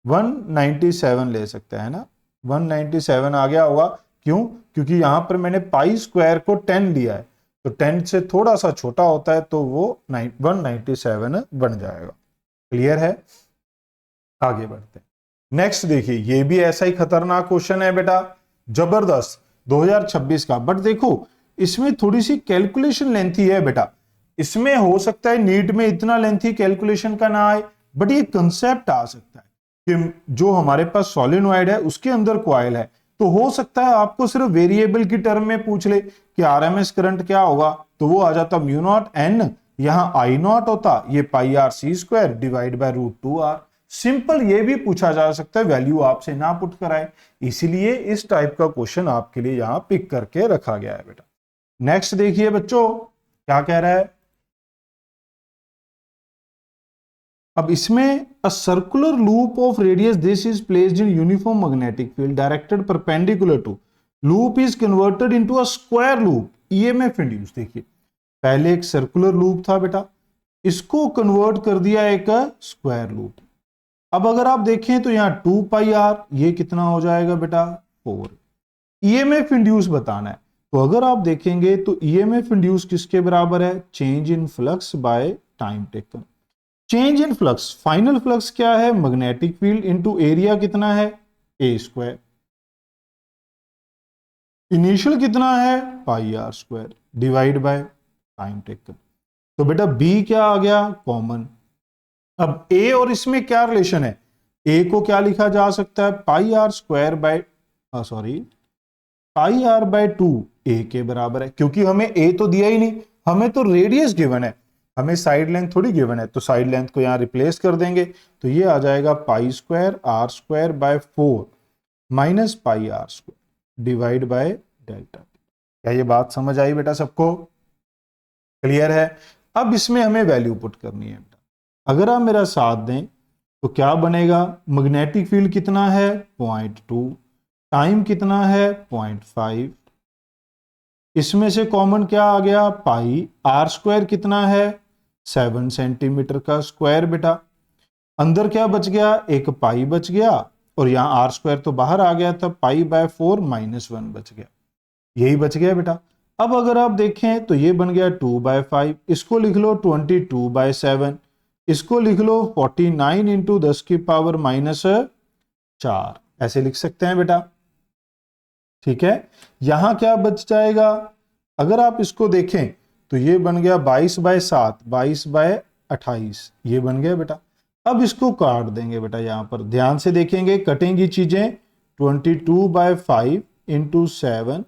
197 ले सकते हैं ना, 197 आ गया होगा। क्यों, क्योंकि यहां पर मैंने पाई स्क्वायर को 10 लिया है, तो 10 से थोड़ा सा छोटा होता है, तो वो 197 बन जाएगा। क्लियर है, आगे बढ़ते हैं। नेक्स्ट देखिए, ये भी ऐसा ही खतरनाक क्वेश्चन है बेटा, जबरदस्त 2026 का। बट देखो इसमें थोड़ी सी कैलकुलेशन लेंथी है बेटा, इसमें हो सकता है नीट में इतना लेंथी कैलकुलेशन का ना आए, बट ये कंसेप्ट आ सकता है कि जो हमारे पास सोलेनॉइड है उसके अंदर कॉइल है, तो हो सकता है आपको सिर्फ वेरिएबल की टर्म में पूछ ले कि आरएमएस करंट क्या होगा, तो वो आ जाता म्यू नॉट एन, यहां आई नॉट होता, ये pi r c square divide by √2r। Simple ये भी पूछा जा सकता है, वैल्यू आपसे ना पुट कराए, इसीलिए इस टाइप का क्वेश्चन आपके लिए यहां पिक करके रखा गया है बेटा। नेक्स्ट देखिए बच्चों क्या कह रहा है, अब इसमें a circular loop of radius this is placed in uniform magnetic field directed perpendicular to loop is converted into a square loop EMF induce. देखिए पहले एक सर्कुलर लूप था बेटा, इसको कन्वर्ट कर दिया एक स्क्वायर लूप। अब अगर आप देखें तो यहां 2 पाई आर, ये कितना हो जाएगा बेटा 4। ईएमएफ इंड्यूस बताना है, तो अगर आप देखेंगे तो ईएमएफ इंड्यूस किसके बराबर है, change in flux by time taken. Change in flux, final flux क्या है मैग्नेटिक फील्ड इंटू एरिया कितना है ए स्क्वायर, इनिशियल कितना है pi are square divide by time taken. तो बेटा बी क्या आ गया कॉमन। अब ए और इसमें क्या रिलेशन है, ए को क्या लिखा जा सकता है pi are square by sorry pi r by 2 a के बराबर है, क्योंकि हमें ए तो दिया ही नहीं, हमें तो रेडियस गिवन है, हमें साइड लेंथ थोड़ी गिवन है, तो साइड लेंथ को यहां रिप्लेस कर देंगे, तो ये आ जाएगा pi square R square by 4 minus pi are square divide by delta. क्या ये बात समझ आई बेटा सबको, क्लियर है। अब इसमें हमें वैल्यू पुट करनी है बेटा, अगर आप मेरा साथ दें तो क्या बनेगा, मैग्नेटिक फील्ड कितना है 0.2, टाइम कितना है 0.5, इसमें से कॉमन क्या आ गया पाई, आर स्क्वायर कितना है 7 सेंटीमीटर का स्क्वायर बेटा, अंदर क्या बच गया एक पाई बच गया, और यहां आर स्क्वायर तो बाहर आ गया था, पाई बाय 4 -1 बच गया, यही बच गया बेटा। अब अगर आप देखें तो ये बन गया 2/5, इसको लिख लो 22/7, इसको लिख लो 49 इंटू 10 की पावर -4, ऐसे लिख सकते हैं बेटा, ठीक है। यहां क्या बच जाएगा, अगर आप इसको देखें तो ये बन गया 22/7, 22/28, ये बन गया बेटा। अब इसको काट देंगे बेटा, यहां पर ध्यान से देखेंगे कटेंगी चीजें, 22/5 इंटू 7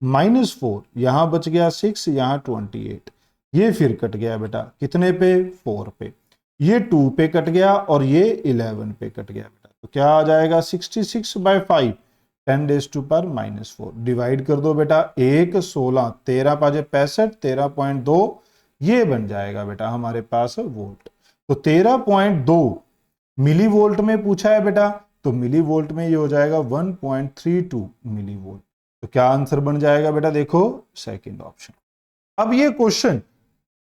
-4, यहां बच गया 6, यहां 28, ये फिर कट गया बेटा कितने पे 4 पे, ये 2 पे कट गया और ये 11 पे कट गया बेटा, तो क्या आ जाएगा 66/5 10⁻⁻⁴ डिवाइड कर दो बेटा, 1 16 13 5 65 13.2, ये बन जाएगा बेटा हमारे पास वोल्ट। तो 13.2 मिली वोल्ट में पूछा है बेटा, तो मिली वोल्ट में ये हो जाएगा 1.32 मिली वोल्ट। तो क्या आंसर बन जाएगा बेटा, देखो सेकंड ऑप्शन। अब ये क्वेश्चन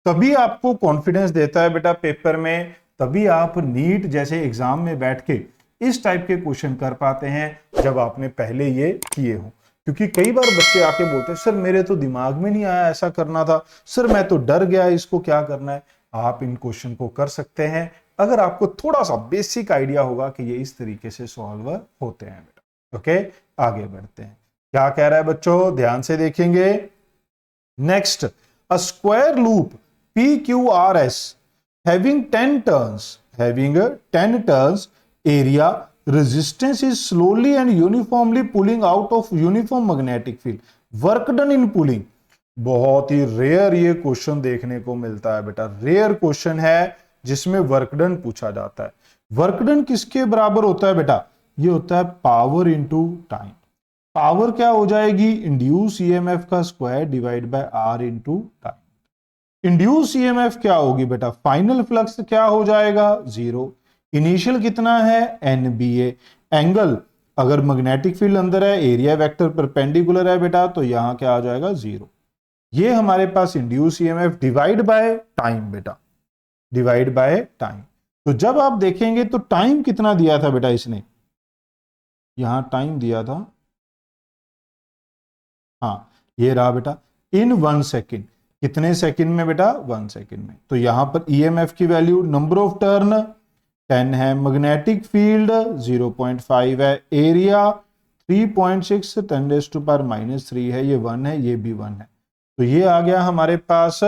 तभी आपको कॉन्फिडेंस देता है बेटा पेपर में, तभी आप नीट जैसे एग्जाम में बैठ के इस टाइप के क्वेश्चन कर पाते हैं जब आपने पहले ये किए हो। क्योंकि कई बार बच्चे आके बोलते हैं सर मेरे तो दिमाग में नहीं आया ऐसा करना था, सर मैं तो डर गया इसको क्या करना है। आप इन क्वेश्चन को कर सकते हैं अगर आपको थोड़ा सा बेसिक आइडिया होगा कि ये इस तरीके से सॉल्व होते हैं बेटा। ओके, आगे बढ़ते हैं। क्या कह रहा है बच्चों, ध्यान से देखेंगे। Next, a square loop PQRS having 10 turns, area resistance is slowly and uniformly pulling out of uniform magnetic field. Work done in pulling. बहुत ही रेयर ये क्वेश्चन देखने को मिलता है बेटा, रेयर क्वेश्चन है जिसमें वर्क डन पूछा जाता है। वर्क डन किसके बराबर होता है बेटा? ये होता है पावर इनटू टाइम। पावर क्या हो जाएगी? इंड्यूस ईएमएफ का square divide by R into time. Induce EMF क्या होगी बेटा? फाइनल फ्लक्स क्या हो जाएगा? 0। इनिशियल कितना है? NBA। एंगल, अगर मैग्नेटिक फील्ड अंदर है, एरिया वेक्टर परपेंडिकुलर है बेटा, तो यहां क्या आ जाएगा? 0। ये हमारे पास induce EMF divide by time बेटा, डिवाइड बाय टाइम। तो जब आप देखेंगे तो टाइम कितना दिया था बेटा इसने? यहां टाइम दिया था, हाँ ये रहा बेटा, इन 1 सेकेंड। कितने सेकंड में बेटा? 1 सेकंड में। तो यहां पर ईएमएफ की वैल्यू, नंबर ऑफ टर्न 10 है, मैग्नेटिक फील्ड 0.5 है, एरिया 3.6 10⁻³ है, ये 1 है, ये भी 1 है। तो ये आ गया हमारे पास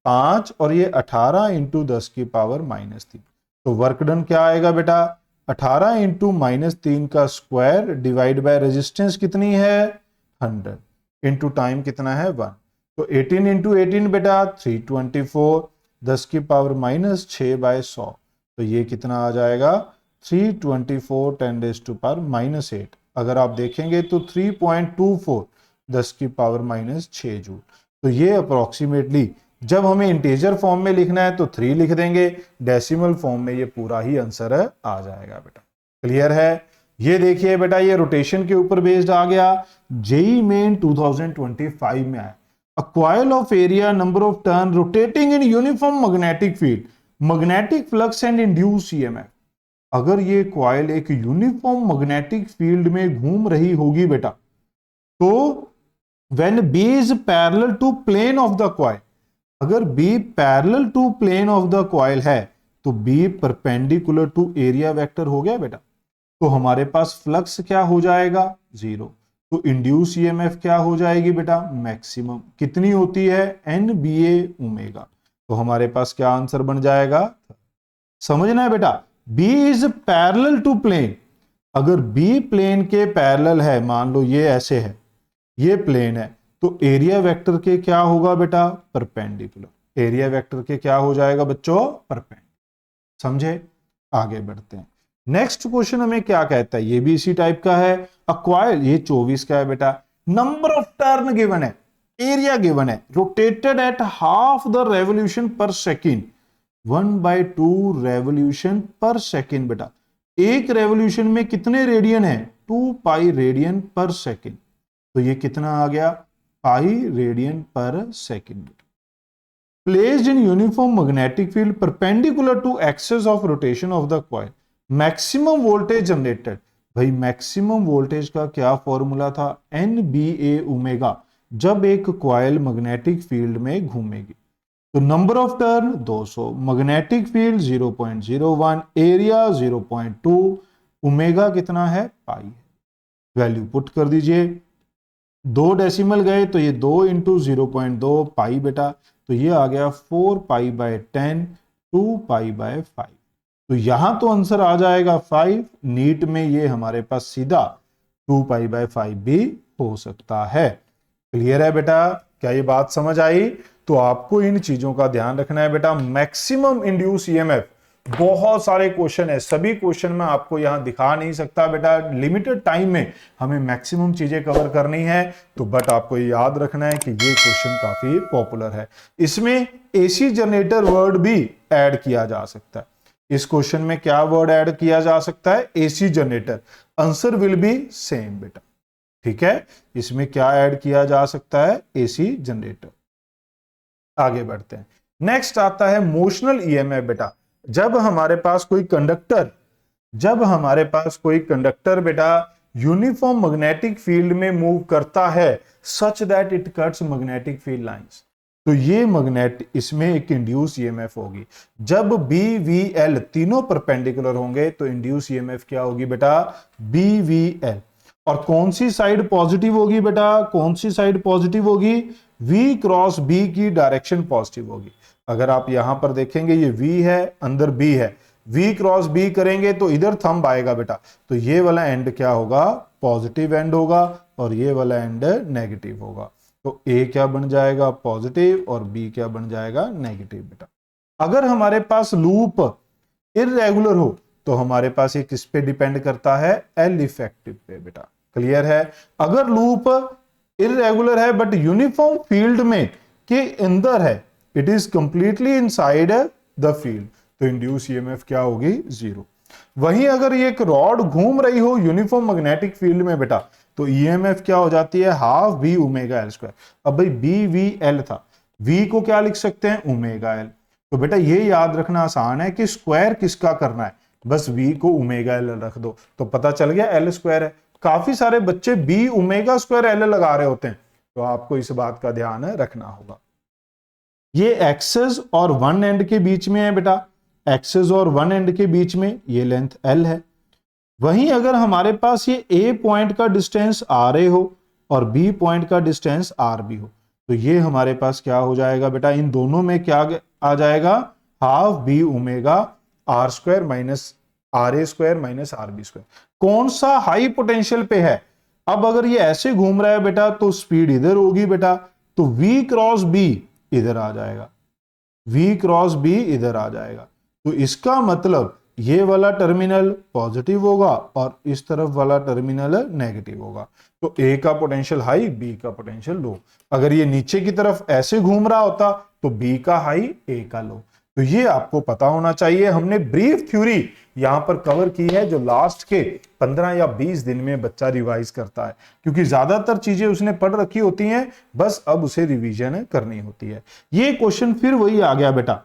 5 और ये 18 × 10⁻³ तो वर्क डन क्या आएगा बेटा? 18 × -3 का स्क्वायर डिवाइड बाय रेजिस्टेंस कितनी है? 100 इंटू टाइम कितना है? 1। तो 18 × 18 बेटा 324, 10⁻⁻6/100। तो ये कितना आ जाएगा? 324 10⁻⁻8। अगर आप देखेंगे तो 3.24 10⁻⁻6 जूल। तो ये अप्रोक्सीमेटली, जब हमें इंटीजर फॉर्म में लिखना है तो 3 लिख देंगे, डेसिमल फॉर्म में ये पूरा ही आंसर आ जाएगा बेटा। क्लियर है? ये देखिए बेटा, ये रोटेशन के ऊपर बेस्ड आ गया। जेई मेन 2025 में आया। A coil of area, number of turn rotating in uniform magnetic field, magnetic flux and induce EMF. अगर ये कॉइल एक यूनिफॉर्म मैग्नेटिक फील्ड में घूम रही होगी बेटा, तो when B is parallel to plane of the coil, अगर B parallel to plane of the coil है तो B perpendicular to area vector हो गया बेटा। तो हमारे पास फ्लक्स क्या हो जाएगा? 0। तो इंड्यूस ईएमएफ क्या हो जाएगी बेटा? मैक्सिमम कितनी होती है? NBA ω। तो हमारे पास क्या आंसर बन जाएगा? समझना है बेटा, B is parallel to plane। अगर B प्लेन के पैरेलल है, मान लो ये ऐसे है, ये प्लेन है, तो एरिया वेक्टर के क्या होगा बेटा? परपेंडिकुलर। एरिया वेक्टर के क्या हो जाएगा बच्चों? परपेंडिकुलर। समझे? आगे बढ़ते हैं। नेक्स्ट क्वेश्चन हमें क्या कहता है? ये भी इसी टाइप का है। अ कॉइल, ये 24 का है बेटा। नंबर ऑफ टर्न गिवन है, एरिया गिवन है, rotated at half the revolution पर सेकेंड, 1/2 रेवोल्यूशन पर सेकेंड बेटा। एक रेवोल्यूशन में कितने रेडियन है? 2 पाई रेडियन पर सेकेंड। तो ये कितना आ गया? पाई रेडियन पर second. Placed in uniform magnetic field perpendicular to axis of rotation of the coil, maximum voltage generated. भाई मैक्सिमम वोल्टेज का क्या फॉर्मूला था? NBA ω, जब एक कॉइल मैग्नेटिक फील्ड में घूमेगी। तो number of turn 200, magnetic field 0.01, area 0.2, omega कितना है? पाई है। वैल्यू पुट कर दीजिए, 2 डेसिमल गए तो ये 2 × 0.2 पाई बेटा, तो ये आ गया 4π/10 2π/5। तो यहां तो आंसर आ जाएगा 5। नीट में ये हमारे पास सीधा 2π/5 भी हो सकता है। क्लियर है बेटा? क्या ये बात समझ आई? तो आपको इन चीजों का ध्यान रखना है बेटा। मैक्सिमम इंड्यूस ईएमएफ, बहुत सारे क्वेश्चन है, सभी क्वेश्चन में आपको यहां दिखा नहीं सकता बेटा, लिमिटेड टाइम में हमें मैक्सिमम चीजें कवर करनी है। तो बट आपको ये याद रखना है कि ये क्वेश्चन काफी पॉपुलर है। इसमें एसी जनरेटर वर्ड भी ऐड किया जा सकता है। इस क्वेश्चन में क्या वर्ड ऐड किया जा सकता है? AC generator. Answer will B same बेटा। ठीक है, इसमें क्या ऐड किया जा सकता है? AC generator. आगे बढ़ते हैं। नेक्स्ट आता है मोशनल ईएमएफ बेटा। जब हमारे पास कोई कंडक्टर बेटा यूनिफॉर्म मैग्नेटिक फील्ड में मूव करता है such that it cuts magnetic field lines, तो ये मैग्नेट, इसमें एक इंड्यूस ईएमएफ होगी। जब BVL तीनों परपेंडिकुलर होंगे तो इंड्यूस ईएमएफ क्या होगी बेटा? BVL। और कौन सी साइड पॉजिटिव होगी बेटा? कौन सी साइड पॉजिटिव होगी? V क्रॉस B की डायरेक्शन पॉजिटिव होगी। अगर आप यहां पर देखेंगे ये V है, अंदर B है, V क्रॉस B करेंगे तो इधर थंब आएगा बेटा, तो ये वाला एंड क्या होगा, पॉजिटिव एंड होगा और ये वाला एंड नेगेटिव होगा। तो A क्या बन जाएगा, पॉजिटिव, और B क्या बन जाएगा, नेगेटिव बेटा। अगर हमारे पास लूप इररेगुलर हो तो हमारे पास ये किस पे डिपेंड करता है, L इफेक्टिव पे बेटा। क्लियर है। अगर लूप इररेगुलर है बट यूनिफॉर्म फील्ड में के अंदर है, it is completely inside the field, तो इंड्यूस ईएमएफ क्या होगी, 0। वहीं अगर ये एक रॉड घूम रही हो यूनिफॉर्म मैग्नेटिक फील्ड में बेटा, तो ईएमएफ क्या हो जाती है, half V omega L square. अब भाई B V L था, V को क्या लिख सकते हैं, ओमेगा L। तो बेटा ये याद रखना आसान है कि स्क्वायर किसका करना है, बस V को ओमेगा L रख दो तो पता चल गया L स्क्वायर है। काफी सारे बच्चे B ओमेगा स्क्वायर L लगा रहे होते हैं, तो आपको इस बात का ध्यान रखना होगा। ये एक्सेस और वन एंड के बीच में है बेटा, एक्सेस और वन एंड के बीच में ये लेंथ L है। वहीं अगर हमारे पास ये A पॉइंट का डिस्टेंस RA हो और B पॉइंट का डिस्टेंस RB हो, तो ये हमारे पास क्या हो जाएगा बेटा, इन दोनों में क्या आ जाएगा, half B omega R square minus RA square minus RB square. कौन सा हाई पोटेंशियल पे है, अब अगर ये ऐसे घूम रहा है बेटा तो स्पीड इधर होगी बेटा, तो V क्रॉस B इधर आ जाएगा, V क्रॉस B इधर आ जाएगा। तो इसका मतलब ये वाला टर्मिनल पॉजिटिव होगा और इस तरफ वाला टर्मिनल नेगेटिव होगा। तो A का पोटेंशियल हाई, B का पोटेंशियल लो। अगर ये नीचे की तरफ ऐसे घूम रहा होता तो B का हाई, A का लो। तो ये आपको पता होना चाहिए। हमने ब्रीफ थ्योरी यहां पर कवर की है जो लास्ट के 15 या 20 दिन में बच्चा रिवाइज करता है, क्योंकि ज्यादातर चीजें उसने पढ़ रखी होती हैं, बस अब उसे रिवीजन करनी होती है। ये क्वेश्चन फिर वही आ गया बेटा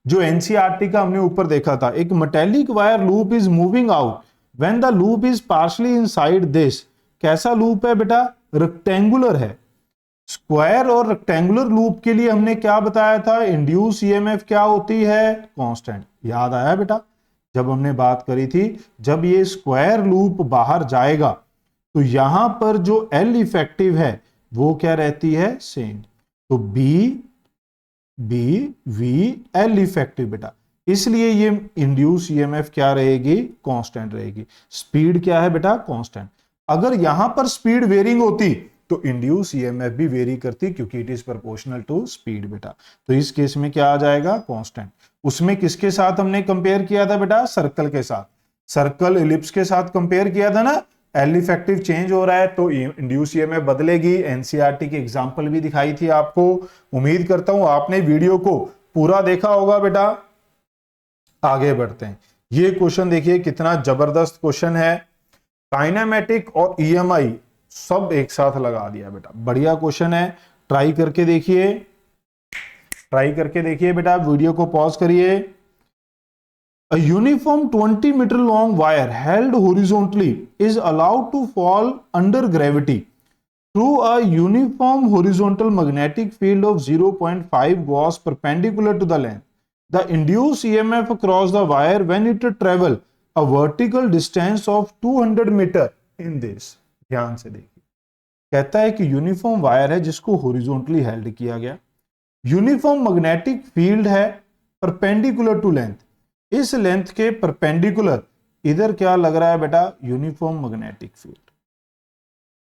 जो एनसीईआरटी का हमने ऊपर देखा था। एक metallic wire loop is moving out when the loop is partially inside this. कैसा लूप है बेटा, रेक्टेंगुलर है। स्क्वायर और रेक्टेंगुलर लूप के लिए हमने क्या बताया था, इंड्यूस ईएमएफ क्या होती है, कांस्टेंट। याद आया बेटा जब हमने बात करी थी, जब ये स्क्वायर लूप बाहर जाएगा तो यहां पर जो एल इफेक्टिव है वो क्या रहती है, सेम। तो बी वी एल इफेक्टिव बेटा, इसलिए ये इंड्यूस ईएमएफ क्या रहेगी, कांस्टेंट रहेगी। स्पीड क्या है बेटा, कांस्टेंट। अगर यहां पर स्पीड वेरिंग होती तो इंड्यूस ईएमएफ भी वेरी करती, क्योंकि it is proportional to speed बेटा। तो इस केस में क्या आ जाएगा, कांस्टेंट। उसमें किसके साथ हमने कंपेयर किया था बेटा, सर्कल के साथ, सर्कल इलिप्स के साथ कंपेयर किया था ना। एल इफेक्टिव चेंज हो रहा है तो इंड्यूस ईएमएफ बदलेगी। एनसीईआरटी की एग्जांपल भी दिखाई थी आपको। उम्मीद करता हूं आपने वीडियो को पूरा देखा होगा बेटा। आगे बढ़ते हैं। ये क्वेश्चन देखिए कितना जबरदस्त क्वेश्चन है। काइनेमेटिक और ईएमआई सब एक साथ लगा दिया बेटा, बढ़िया क्वेश्चन है। ट्राई करके देखिए, ट्राई करके देखिए बेटा। वीडियो को पॉज करिए। A uniform 20 meter long wire held horizontally is allowed to fall under gravity through a uniform horizontal magnetic field of 0.5 Gauss perpendicular to the length. The induced EMF across the wire when it travel a vertical distance of 200 meter in this. ध्यान से देखिए, कहता है कि uniform wire है जिसको horizontally held किया गया, यूनिफॉर्म मैग्नेटिक फील्ड है परपेंडिकुलर टू लेंथ, इस लेंथ के परपेंडिकुलर इधर क्या लग रहा है बेटा, यूनिफॉर्म मैग्नेटिक फील्ड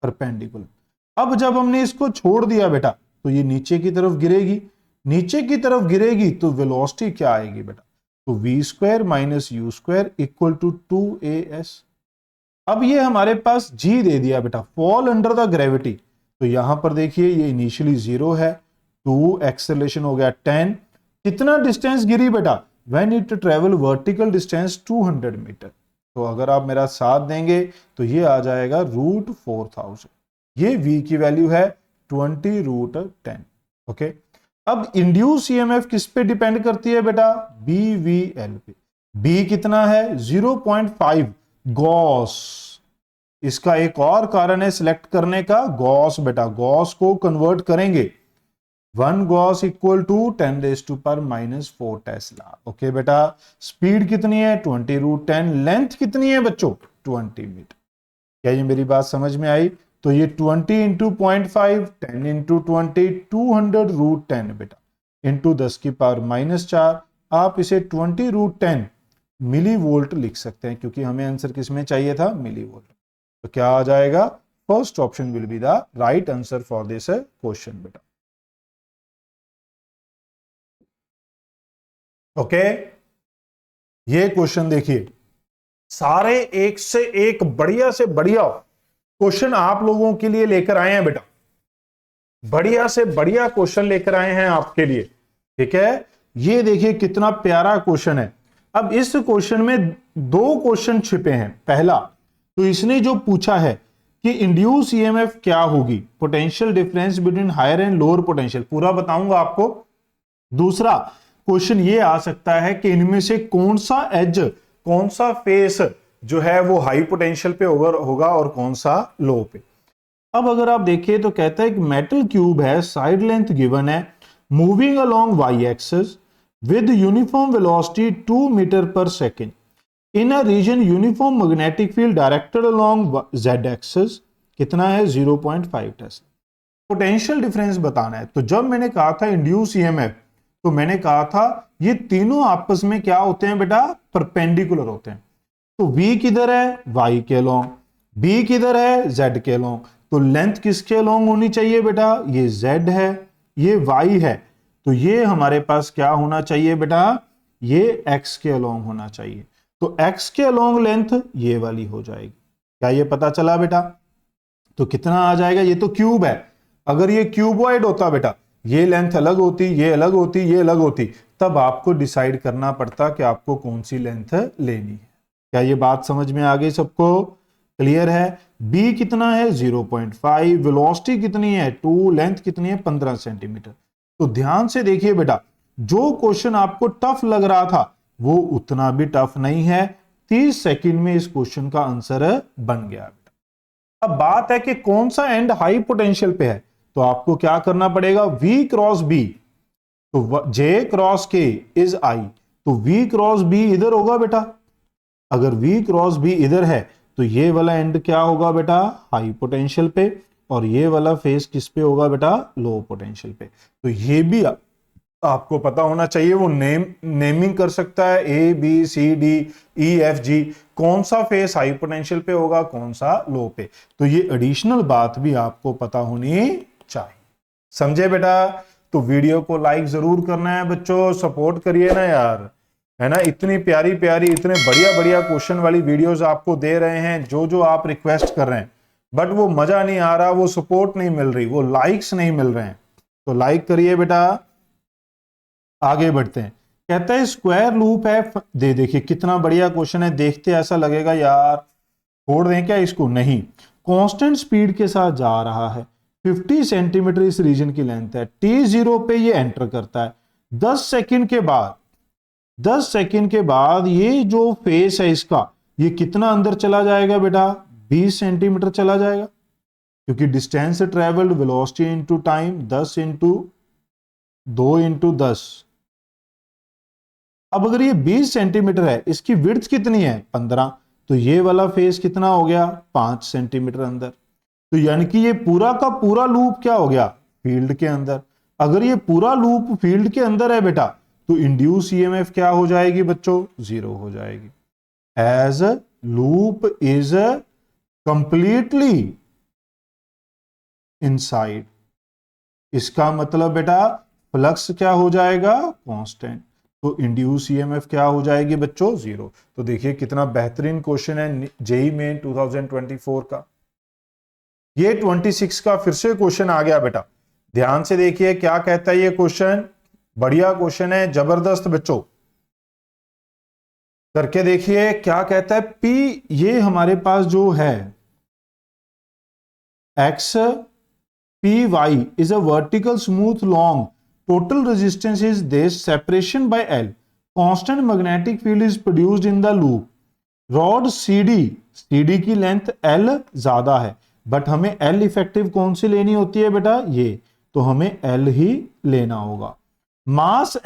परपेंडिकुलर। अब जब हमने इसको छोड़ दिया बेटा तो ये नीचे की तरफ गिरेगी, नीचे की तरफ गिरेगी तो वेलोसिटी क्या आएगी बेटा, तो V square minus U square equal to 2as। अब ये हमारे पास जी दे दिया बेटा, फॉल अंडर द ग्रेविटी। तो यहां पर देखिए ये इनिशियली 0 है, 2 एक्सेलरेशन हो गया 10। कितना डिस्टेंस गिरी बेटा, when it travel vertical distance 200 metre. तो अगर आप मेरा साथ देंगे तो ये आ जाएगा √4000। ये v की वैल्यू है 20√10। ओके, अब इंड्यूस ईएमएफ किस पे डिपेंड करती है बेटा, BVL पे। B कितना है, 0.5 गॉस। इसका एक और कारण है सिलेक्ट करने का, गॉस बेटा। गॉस को कन्वर्ट करेंगे, 1 gauss equal to 10⁻⁻4 tesla. Okay बेटा, स्पीड कितनी है 20√10, लेंथ कितनी है बच्चों 20 मीटर। क्या ये मेरी बात समझ में आई? तो ये 20 × 0.5 10 × 20 200√10 बेटा। इंटू 10⁻⁻⁴, आप इसे 20√10 मिली वोल्ट लिख सकते हैं, क्योंकि हमें आंसर किसमें चाहिए था, मिली वोल्ट। तो क्या आ जाएगा, first option will be the right answer for this question बेटा। ओके, ये क्वेश्चन देखिए, सारे एक से एक बढ़िया से बढ़िया क्वेश्चन आप लोगों के लिए लेकर आए हैं बेटा, बढ़िया से बढ़िया क्वेश्चन लेकर आए हैं आपके लिए, ठीक है। ये देखिए कितना प्यारा क्वेश्चन है। अब इस क्वेश्चन में दो क्वेश्चन छिपे हैं। पहला तो इसने जो पूछा है कि इंड्यूस ईएमएफ क्या होगी, potential difference between higher and lower potential, पूरा बताऊंगा आपको। दूसरा क्वेश्चन ये आ सकता है कि इनमें से कौन सा एज, कौन सा फेस जो है वो हाई पोटेंशियल पे होगा और कौन सा लो पे। अब अगर आप देखिए तो कहता है कि मेटल क्यूब है, साइड लेंथ गिवन है, moving along y axis with uniform velocity 2 metre पर second in a region uniform magnetic field directed along z axis, कितना है 0.5 टेस्ला। पोटेंशियल डिफरेंस बताना है। तो जब मैंने कहा था इंड्यूस ईएमएफ, तो मैंने कहा था ये तीनों आपस में क्या होते हैं बेटा, परपेंडिकुलर होते हैं। तो V किधर है, Y के अलोंग, B किधर है, Z के अलोंग। तो लेंथ किसके अलोंग होनी चाहिए बेटा, ये Z है, ये Y है, तो ये हमारे पास क्या होना चाहिए बेटा, ये X के अलोंग होना चाहिए। तो X के अलोंग लेंथ ये वाली हो जाएगी। क्या ये पता चला बेटा? तो कितना आ जाएगा, ये तो क्यूब है, अगर ये क्यूबॉइड होता बेटा, ये लेंथ अलग होती, ये अलग होती, ये अलग होती, तब आपको डिसाइड करना पड़ता कि आपको कौन सी लेंथ लेनी है। क्या ये बात समझ में आ गई सबको, क्लियर है? B कितना है 0.5, वेलोसिटी कितनी है 2, लेंथ कितनी है 15 सेंटीमीटर। तो ध्यान से देखिए बेटा, जो क्वेश्चन आपको टफ लग रहा था वो उतना भी टफ नहीं है। 30 सेकंड में इस क्वेश्चन का आंसर बन गया बेटा। अब बात है कि कौन सा एंड हाई पोटेंशियल पे है, तो आपको क्या करना पड़ेगा, V क्रॉस B, तो J cross K is I, तो V क्रॉस B इधर होगा बेटा। अगर V क्रॉस B इधर है तो ये वाला एंड क्या होगा बेटा, हाई पोटेंशियल पे, और ये वाला फेस किस पे होगा बेटा, लो पोटेंशियल पे। तो ये भी आपको पता होना चाहिए, वो नेमिंग कर सकता है A B C D E F G, कौन सा फेस हाई पोटेंशियल पे होगा, कौन सा लो पे। तो ये एडिशनल बात भी आपको पता होनी चाहिए, समझे बेटा? तो वीडियो को लाइक जरूर करना है बच्चों, सपोर्ट करिए ना यार, है ना। इतनी प्यारी प्यारी, इतने बढ़िया बढ़िया क्वेश्चन वाली वीडियोस आपको दे रहे हैं, जो जो आप रिक्वेस्ट कर रहे हैं, बट वो मजा नहीं आ रहा, वो सपोर्ट नहीं मिल रही, वो लाइक्स नहीं मिल रहे हैं। तो लाइक करिए बेटा। आगे बढ़ते हैं। कहता है स्क्वायर लूप है, देखिए कितना बढ़िया क्वेश्चन है, देखते ऐसा लगेगा यार छोड़ दें क्या इसको, नहीं। कांस्टेंट स्पीड के साथ जा रहा है, 50 सेंटीमीटर इस रीजन की लेंथ है, t0 पे ये एंटर करता है। 10 सेकंड के बाद ये जो फेस है इसका, ये कितना अंदर चला जाएगा बेटा, 20 सेंटीमीटर चला जाएगा, क्योंकि distance travelled velocity into time 10 into 2 into 10। अब अगर ये 20 सेंटीमीटर है, इसकी विड्थ कितनी है 15, तो ये वाला फेस कितना हो गया 5 सेंटीमीटर अंदर। तो यानी कि ये पूरा का पूरा लूप क्या हो गया, फील्ड के अंदर। अगर ये पूरा लूप फील्ड के अंदर है बेटा, तो इंड्यूस ईएमएफ क्या हो जाएगी बच्चों, 0 हो जाएगी। As loop is completely inside, इसका मतलब बेटा फ्लक्स क्या हो जाएगा, कांस्टेंट, तो इंड्यूस ईएमएफ क्या हो जाएगी बच्चों, 0। तो देखिए कितना बेहतरीन क्वेश्चन है जेईई मेन 2024 का। ये 26 का फिर से क्वेश्चन आ गया बेटा, ध्यान से देखिए क्या कहता है ये क्वेश्चन, बढ़िया क्वेश्चन है, जबरदस्त बच्चों, करके देखिए क्या कहता है। P ये हमारे पास जो है X P Y is a vertical smooth long, total resistance is this, separation by L, constant magnetic field is produced in the loop, rod CD की लेंथ L ज्यादा है, बट हमें L इफेक्टिव कौन सी लेनी होती है बेटा, ये, तो हमें L ही लेना होगा। मास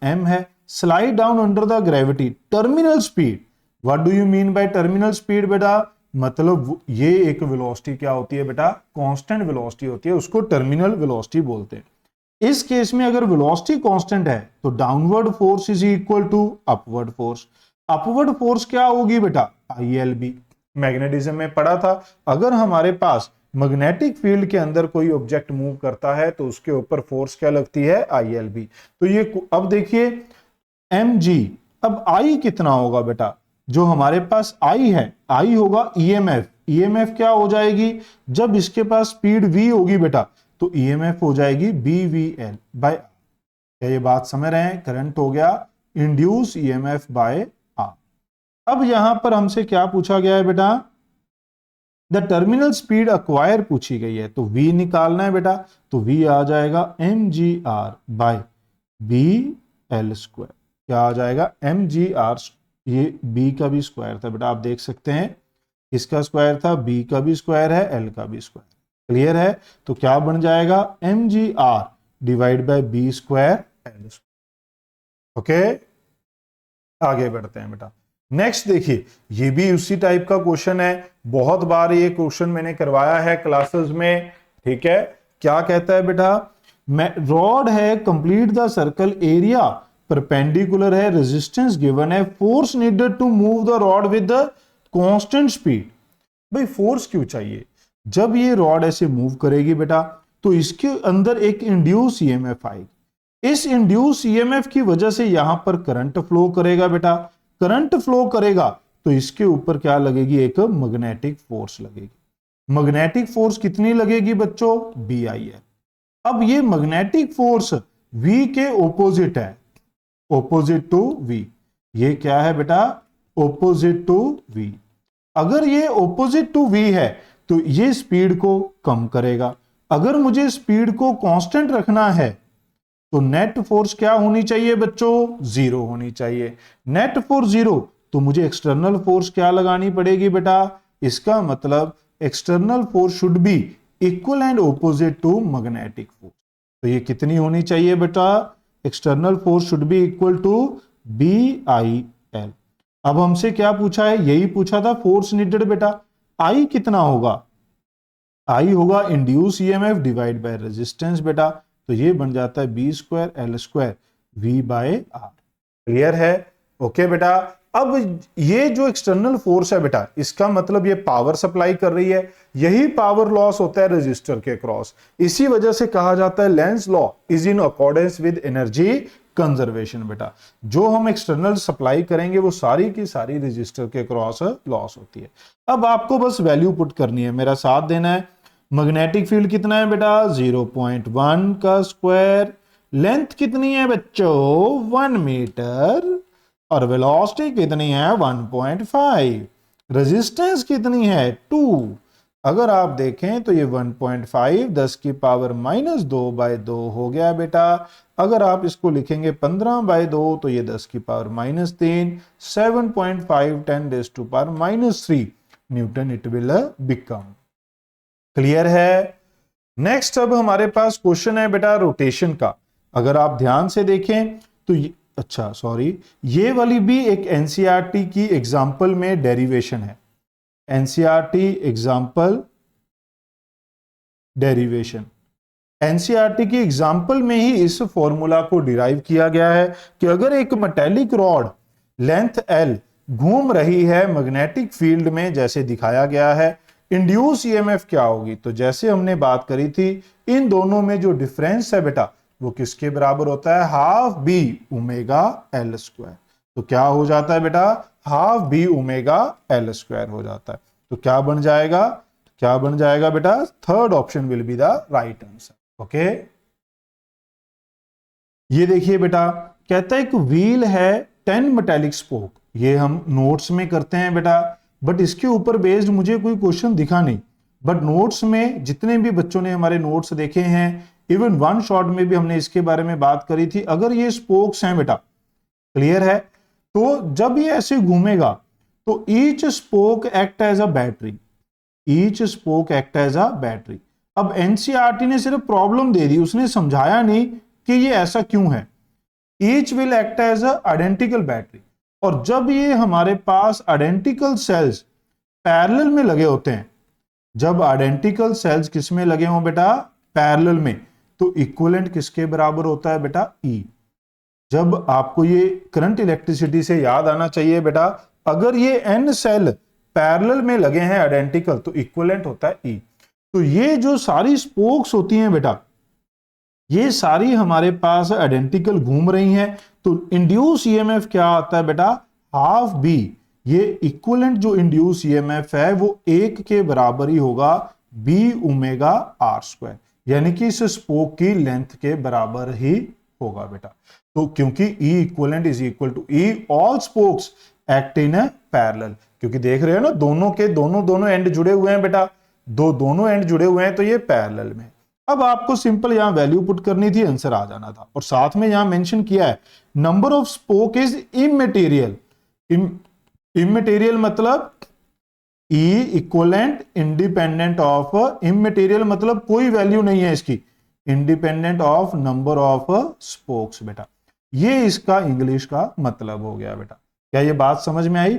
M है, slide down under the gravity, terminal speed, what do you mean by terminal speed बेटा, मतलब ये एक वेलोसिटी क्या होती है बेटा, कांस्टेंट वेलोसिटी होती है, उसको टर्मिनल वेलोसिटी बोलते हैं। इस केस में अगर वेलोसिटी कांस्टेंट है तो downward force is equal to upward force. Upward force क्या होगी बेटा, ILB। मैग्नेटिज्म में पढ़ा था, अगर हमारे पास मैग्नेटिक फील्ड के अंदर कोई ऑब्जेक्ट मूव करता है तो उसके ऊपर फोर्स क्या लगती है, ILB। तो ये अब देखिए mg, अब I कितना होगा बेटा, जो हमारे पास I है, I होगा EMF। EMF क्या हो जाएगी, जब इसके पास स्पीड v होगी बेटा तो EMF हो जाएगी BVL बाय। क्या ये बात समझ रहे हैं, करंट हो गया इंड्यूस EMF बाय R। अब यहां पर हमसे क्या पूछा गया है बेटा, द टर्मिनल स्पीड अक्वायर पूछी गई है, तो V निकालना है बेटा, तो V आ जाएगा mgr बाय BL²। क्या आ जाएगा, mgr, ये B का भी स्क्वायर था बेटा, आप देख सकते हैं इसका स्क्वायर था, B का भी स्क्वायर है, L का भी स्क्वायर। क्लियर है, तो क्या बन जाएगा mgr divide by B² L²। Okay, आगे बढ़ते हैं बेटा। नेक्स्ट देखिए, ये भी उसी टाइप का क्वेश्चन है, बहुत बार ये क्वेश्चन मैंने करवाया है क्लासेस में। ठीक है, क्या कहता है बेटा, रॉड है, complete the circle area perpendicular है, रेजिस्टेंस गिवन है, force needed to move the rod with the constant speed. भाई फोर्स क्यों चाहिए, जब ये रॉड ऐसे मूव करेगी बेटा तो इसके अंदर एक इंड्यूस EMF आएगी, इस इंड्यूस EMF की वजह से यहां पर करंट फ्लो करेगा बेटा, करंट फ्लो करेगा तो इसके ऊपर क्या लगेगी, एक मैग्नेटिक फोर्स लगेगी। मैग्नेटिक फोर्स कितनी लगेगी बच्चों, BIL। अब ये मैग्नेटिक फोर्स V के ओपोजिट है, ओपोजिट टू V। ये क्या है बेटा, ओपोजिट टू V। अगर ये ओपोजिट टू V है तो ये स्पीड को कम करेगा। अगर मुझे स्पीड को कांस्टेंट रखना है तो नेट फोर्स क्या होनी चाहिए बच्चों, 0 होनी चाहिए। नेट फोर्स 0 तो मुझे एक्सटर्नल फोर्स क्या लगानी पड़ेगी बेटा, इसका मतलब external force should be equal and opposite to magnetic force. तो ये कितनी होनी चाहिए बेटा, external force should be equal to BIL। अब हमसे क्या पूछा है, यही पूछा था फोर्स नीडेड बेटा। I कितना होगा, I होगा induce EMF divide by resistance बेटा, तो ये बन जाता है B² L² V/R। क्लियर है, ओके बेटा। अब ये जो एक्सटर्नल फोर्स है बेटा, इसका मतलब ये पावर सप्लाई कर रही है, यही पावर लॉस होता है रेजिस्टर के क्रॉस। इसी वजह से कहा जाता है Lenz law is in accordance with energy conservation बेटा। जो हम एक्सटर्नल सप्लाई करेंगे वो सारी की सारी रेजिस्टर के क्रॉस लॉस होती है। अब आपको बस वैल्यू पुट करनी है, मेरा साथ देना है। मैग्नेटिक फील्ड कितना है बेटा, 0.1 का स्क्वायर, लेंथ कितनी है बच्चों 1 मीटर, और वेलोसिटी कितनी है 1.5, रेजिस्टेंस कितनी है 2। अगर आप देखें तो ये 1.5 10 की पावर -2/2 हो गया बेटा। अगर आप इसको लिखेंगे 15/2 तो ये 10 की power -3, 7.5 10⁻³ Newton it will become. Clear है। नेक्स्ट अब हमारे पास क्वेश्चन है बेटा रोटेशन का। अगर आप ध्यान से देखें तो अच्छा सॉरी, ये वाली भी एक एनसीईआरटी की एग्जाम्पल में डेरिवेशन है। एनसीईआरटी एग्जाम्पल डेरिवेशन, एनसीईआरटी की एग्जाम्पल में ही इस फॉर्मूला को डिराइव किया गया है कि अगर एक मेटेलिक रॉड लेंथ L घूम रही है मैग्नेटिक फील्ड में जैसे दिखाया गया है, इंड्यूस ईएमएफ क्या होगी। तो जैसे हमने बात करी थी, इन दोनों में जो डिफरेंस है बेटा वो किसके बराबर होता है, half B omega L square. तो क्या हो जाता है बेटा, half B omega L square हो जाता है। तो क्या बन जाएगा, क्या बन जाएगा बेटा, third option will be the right answer. Okay, ये देखिए बेटा, कहता है एक व्हील है 10 मेटेलिक स्पोक। ये हम नोट्स में करते हैं बेटा, बट इसके ऊपर बेस्ड मुझे कोई क्वेश्चन दिखा नहीं। बट नोट्स में जितने भी बच्चों ने हमारे नोट्स देखे हैं, इवन वन शॉट में भी हमने इसके बारे में बात करी थी। अगर ये स्पोक्स हैं बेटा, क्लियर है, तो जब ये ऐसे घूमेगा तो each spoke act as a battery, each spoke act as a battery. अब एनसीईआरटी ने सिर्फ प्रॉब्लम दे दी, उसने समझाया नहीं कि ये ऐसा क्यों है। Each will act as a identical battery, और जब ये हमारे पास आइडेंटिकल सेल्स पैरेलल में लगे होते हैं, जब आइडेंटिकल सेल्स किस में लगे हों बेटा, पैरेलल में, तो इक्विवेलेंट किसके बराबर होता है बेटा? E। जब आपको ये करंट इलेक्ट्रिसिटी से याद आना चाहिए बेटा, अगर ये n सेल पैरेलल में लगे हैं आइडेंटिकल, तो इक्विवेलेंट होता है E। तो ये जो सारी स्पोक्स होती हैं बेटा, ये सारी हमारे पास आइडेंटिकल घूम रही हैं, तो इंड्यूस ईएमएफ क्या आता है बेटा? Half B. ये इक्विवेलेंट जो इंड्यूस ईएमएफ है वो 1 के बराबर ही होगा बी ओमेगा आर स्क्वायर, यानी कि इस स्पोक की लेंथ के बराबर ही होगा बेटा। तो क्योंकि E equivalent is equal to E all spokes act in a parallel, क्योंकि देख रहे हो ना दोनों के दोनों एंड जुड़े हुए हैं बेटा, दोनों एंड जुड़े हुए हैं, तो ये पैरेलल में। अब आपको सिंपल यहां वैल्यू पुट करनी थी, आंसर आ जाना था। और साथ में यहां मेंशन किया है number of spoke is immaterial. Immaterial मतलब E equivalent independent of, immaterial मतलब कोई वैल्यू नहीं है इसकी, independent of number of spokes बेटा। ये इसका इंग्लिश का मतलब हो गया बेटा। क्या ये बात समझ में आई?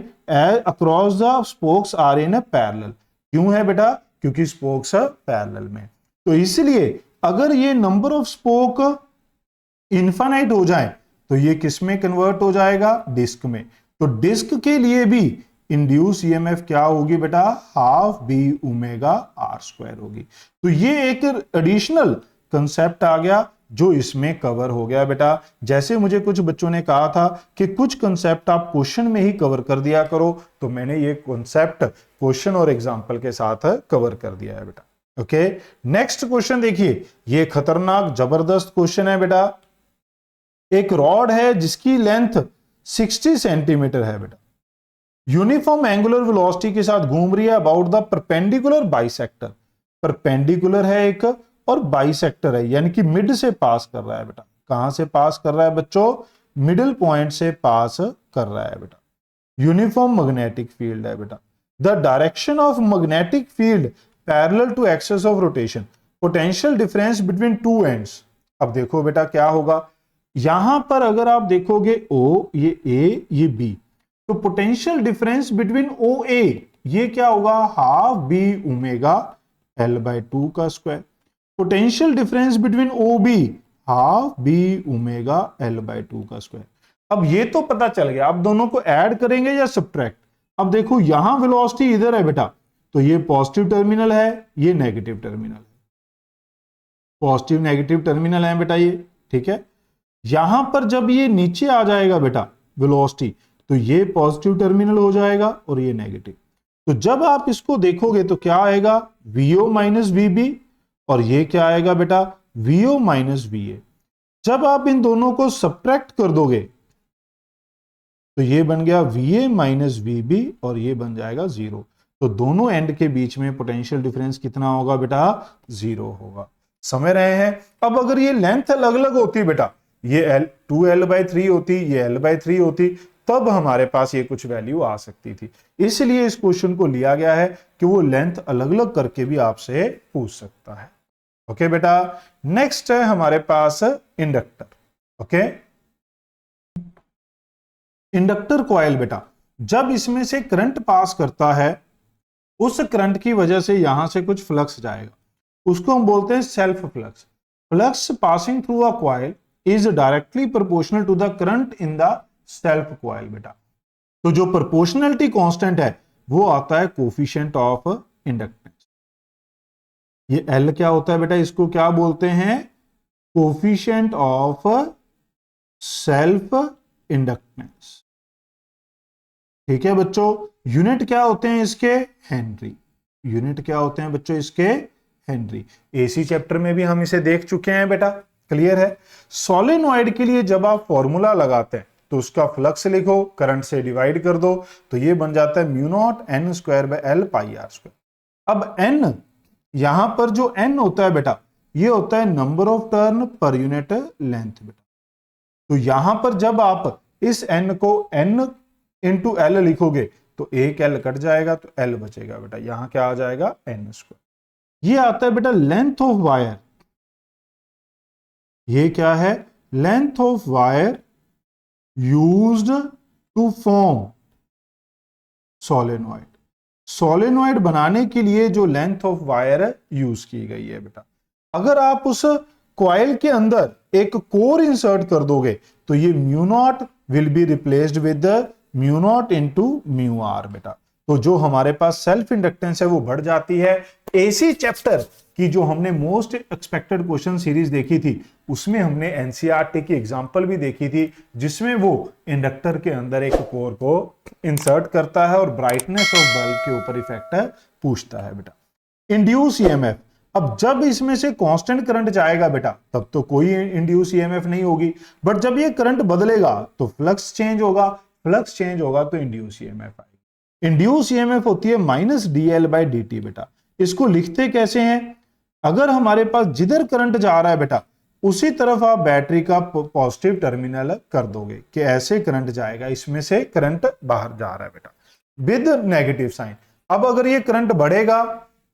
Across the spokes are in parallel. क्यों है बेटा? क्योंकि स्पोक्स पैरेलल में। तो इसलिए अगर ये नंबर ऑफ स्पोक इनफाइनाइट हो जाए तो ये किस में कन्वर्ट हो जाएगा? डिस्क में। तो डिस्क के लिए भी इंड्यूस ईएमएफ क्या होगी बेटा? Half B omega R square होगी। तो ये एक एडिशनल कंसेप्ट आ गया जो इसमें कवर हो गया बेटा। जैसे मुझे कुछ बच्चों ने कहा था कि कुछ कंसेप्ट आप क्वेश्चन में ही कवर कर दिया करो, तो मैंने ये कंसेप्ट क्वेश्चन और एग्जांपल के साथ कवर कर दिया है बेटा। ओके, नेक्स्ट क्वेश्चन देखिए, ये खतरनाक जबरदस्त क्वेश्चन है बेटा। एक रॉड है जिसकी लेंथ 60 सेंटीमीटर है बेटा, यूनिफॉर्म एंगुलर वेलोसिटी के साथ घूम रही है about the perpendicular bisector. Perpendicular है एक और बाइसेक्टर है, यानी कि मिड से पास कर रहा है बेटा। कहां से पास कर रहा है बच्चों? मिडिल पॉइंट से पास कर रहा है बेटा। यूनिफॉर्म मैग्नेटिक फील्ड है बेटा। The direction of magnetic field parallel to axis of rotation, potential difference between two ends. अब देखो बेटा क्या होगा, यहां पर अगर आप देखोगे O, ये A, ये B, तो पोटेंशियल डिफरेंस बिटवीन OA ये क्या होगा? Half B omega L by 2 का square. Potential difference between OB half B omega L by 2 का स्क्वायर। अब ये तो पता चल गया, अब दोनों को ऐड करेंगे या सब्ट्रैक्ट। अब देखो यहां वेलोसिटी इधर है बेटा, तो ये पॉजिटिव टर्मिनल है, ये नेगेटिव टर्मिनल है, पॉजिटिव नेगेटिव टर्मिनल है बेटा ये, ठीक है। यहां पर जब ये नीचे आ जाएगा बेटा वेलोसिटी, तो ये पॉजिटिव टर्मिनल हो जाएगा और ये नेगेटिव। तो जब आप इसको देखोगे तो क्या आएगा? VO माइनस VB, और ये क्या आएगा बेटा? VO minus VA। जब आप इन दोनों को सब्ट्रैक्ट कर दोगे तो ये बन गया VA माइनस VB और ये बन जाएगा 0। तो दोनों एंड के बीच में पोटेंशियल डिफरेंस कितना होगा बेटा? 0 होगा। समझ रहे हैं? अब अगर ये लेंथ अलग अलग होती बेटा, ये 2L/3 होती, ये L/3 होती, तब हमारे पास ये कुछ वैल्यू आ सकती थी। इसलिए इस क्वेश्चन को लिया गया है कि वो लेंथ अलग अलग करके भी आपसे पूछ सकता है। ओके बेटा, नेक्स्ट है हमारे पास इंडक्टर। ओके, इंडक्टर कॉइल बेटा, जब इसमें से करंट पास करता है, उस करंट की वजह से यहां से कुछ फ्लक्स जाएगा, उसको हम बोलते हैं self flux. Flux passing through a coil is directly proportional to the current in the self coil बेटा। तो जो प्रोपोर्शनलिटी कांस्टेंट है वो आता है कोफिशिएंट ऑफ इंडक्टेंस। ये L क्या होता है बेटा? इसको क्या बोलते हैं? Coefficient of self inductance. ठीक है बच्चों, यूनिट क्या होते हैं इसके? हेनरी। यूनिट क्या होते हैं बच्चों इसके? हेनरी। एसी चैप्टर में भी हम इसे देख चुके हैं बेटा, क्लियर है। सोलेनॉइड के लिए जब आप फॉर्मूला लगाते हैं तो उसका फ्लक्स लिखो, करंट से डिवाइड कर दो, तो ये बन जाता है mu naught n square by L pi R square. अब n, यहां पर जो n होता है बेटा, ये होता है number of turn per unit length बेटा। तो यहां पर जब आप इस n को n इंटू L लिखोगे तो एक L कट जाएगा तो L बचेगा बेटा, यहां क्या आ जाएगा? n square. ये आता है बेटा लेंथ ऑफ वायर। ये क्या है? Length of wire used to form solenoid. Solenoid बनाने के लिए जो लेंथ ऑफ वायर यूज की गई है बेटा। अगर आप उस कॉइल के अंदर एक कोर इंसर्ट कर दोगे तो ये mu naught will be replaced with mu naught into mu R बेटा। तो जो हमारे पास सेल्फ इंडक्टेंस है वो बढ़ जाती है। एसी चैप्टर की जो हमने मोस्ट एक्सपेक्टेड क्वेश्चन सीरीज देखी थी उसमें हमने एनसीईआरटी की एग्जांपल भी देखी थी जिसमें वो इंडक्टर के अंदर एक कोर को इंसर्ट करता है और ब्राइटनेस ऑफ बल्ब के ऊपर इफेक्ट पूछता है बेटा। इंड्यूस ईएमएफ, अब जब इसमें से कांस्टेंट करंट जाएगा बेटा तब तो कोई इंड्यूस ईएमएफ नहीं होगी, बट जब ये करंट बदलेगा तो फ्लक्स चेंज होगा, फ्लक्स चेंज होगा तो इंड्यूस ईएमएफ आएगी। इंड्यूस ईएमएफ होती है माइनस डीएल बाई डी बेटा। इसको लिखते कैसे हैं, अगर हमारे पास जिधर करंट जा रहा है बेटा उसी तरफ आप बैटरी का पॉजिटिव टर्मिनल कर दोगे कि ऐसे करंट जाएगा, इसमें से करंट बाहर जा रहा है बेटा विद नेगेटिव साइन। अब अगर ये करंट बढ़ेगा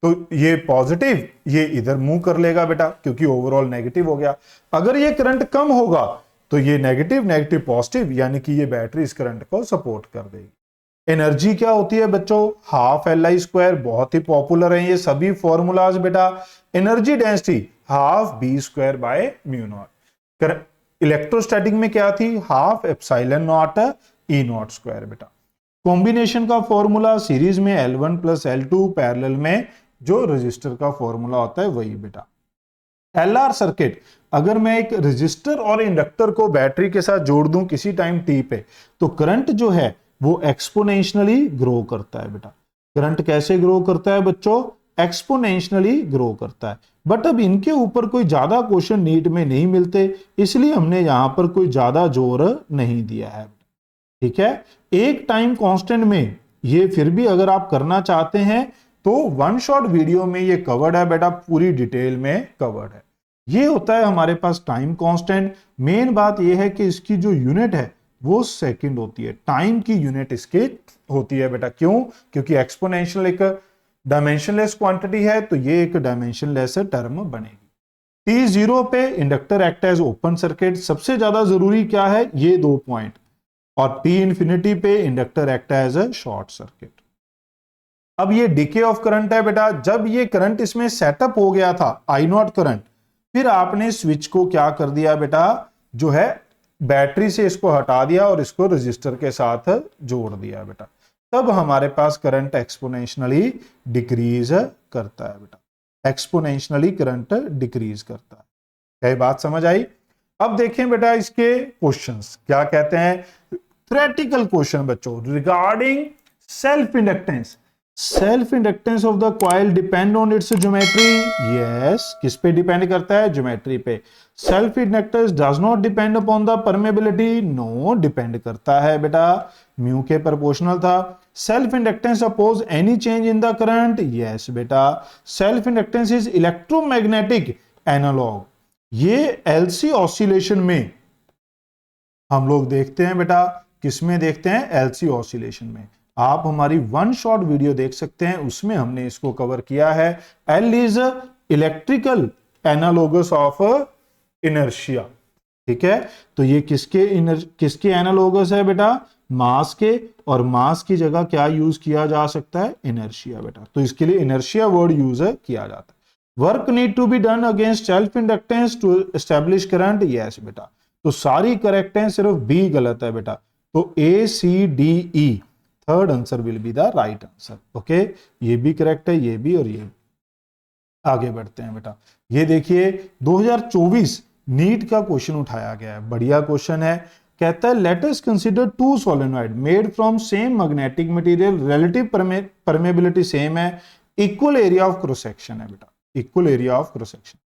तो ये पॉजिटिव ये इधर मूव कर लेगा बेटा क्योंकि ओवरऑल नेगेटिव हो गया। अगर ये करंट कम होगा तो ये नेगेटिव नेगेटिव पॉजिटिव यानी कि ये बैटरी इस करंट को सपोर्ट कर देगी। एनर्जी क्या होती है बच्चों, हाफ एल आई स्क्वायर, बहुत ही पॉपुलर है ये सभी फॉर्मूलाज बेटा। Energy density half B square by mu naught. Electrostatic में क्या थी, half epsilon naught E naught square बेटा। कॉम्बिनेशन का फॉर्मूला सीरीज में L1 प्लस L2, पैरेलल में जो रजिस्टर का फॉर्मूला होता है वही बेटा। एलआर सर्किट, अगर मैं एक रजिस्टर और इंडक्टर को बैटरी के साथ जोड़ दूं किसी टाइम टी पे तो करंट जो है वो एक्सपोनेंशियली ग्रो करता है बेटा। करंट कैसे ग्रो करता है बच्चों, एक्सपोनेंशियली ग्रो करता है। बट अब इनके ऊपर कोई ज्यादा क्वेश्चन नीट में नहीं मिलते इसलिए हमने यहां पर कोई ज्यादा जोर नहीं दिया है, ठीक है। एक टाइम कांस्टेंट में ये फिर भी अगर आप करना चाहते हैं तो वन शॉट वीडियो में ये कवर्ड है बेटा, पूरी डिटेल में कवर्ड है। ये होता है हमारे पास टाइम कांस्टेंट। मेन बात ये है कि इसकी जो यूनिट है वो सेकंड होती है, टाइम की यूनिट इसकी होती है बेटा। क्यों, क्योंकि एक्सपोनेंशियल एक डायमेंशनलेस क्वांटिटी है तो ये एक डायमेंशनलेस टर्म बनेगी। T0 पे inductor act as open circuit, सबसे ज्यादा जरूरी क्या है ये दो पॉइंट, और T इंफिनिटी पे inductor act as short circuit. अब ये डिके ऑफ करंट है बेटा, जब ये करंट इसमें सेटअप हो गया था आई नॉट करंट, फिर आपने स्विच को क्या कर दिया बेटा, जो है बैटरी से इसको हटा दिया और इसको रजिस्टर के साथ जोड़ दिया बेटा, तब हमारे पास करंट एक्सपोनेंशियली डिक्रीज करता है बेटा। एक्सपोनेंशियली करंट डिक्रीज करता है। क्या बात समझ आई? अब देखें बेटा इसके क्वेश्चंस क्या कहते हैं। थ्योरेटिकल क्वेश्चन बच्चों regarding self inductance. Self inductance of the coil depend on its geometry. Yes, किस पे डिपेंड करता है? ज्योमेट्री पे। Self inductance does not depend upon the permeability. No, depend करता है बेटा, म्यू के प्रोपोर्शनल था। Self inductance oppose any change in the current. Yes बेटा, self inductance is electromagnetic analogue. ये एलसी ऑसिलेशन में हम लोग देखते हैं बेटा, किसमें देखते हैं? एलसी ऑसिलेशन में। आप हमारी वन शॉट वीडियो देख सकते हैं, उसमें हमने इसको कवर किया है। L is electrical analogous of inertia, ठीक है। तो ये किसके एनालोगस है बेटा? मास के, और मास की जगह क्या यूज किया जा सकता है? इनर्शिया बेटा। तो इसके लिए इनर्शिया वर्ड यूज किया जाता है। Work need to be done against self inductance to establish current. Yes बेटा, तो सारी करेक्ट है, सिर्फ बी गलत है बेटा। तो a c d e, third answer will be the right answer. Okay, ये भी करेक्ट है, ये भी और ये भी। आगे बढ़ते हैं बेटा। ये देखिए 2024 नीट का क्वेश्चन उठाया गया है, बढ़िया क्वेश्चन है। कहता है let us consider two solenoid made from same magnetic material, relative permeability same है, equal area of cross section है बेटा, equal area of cross section.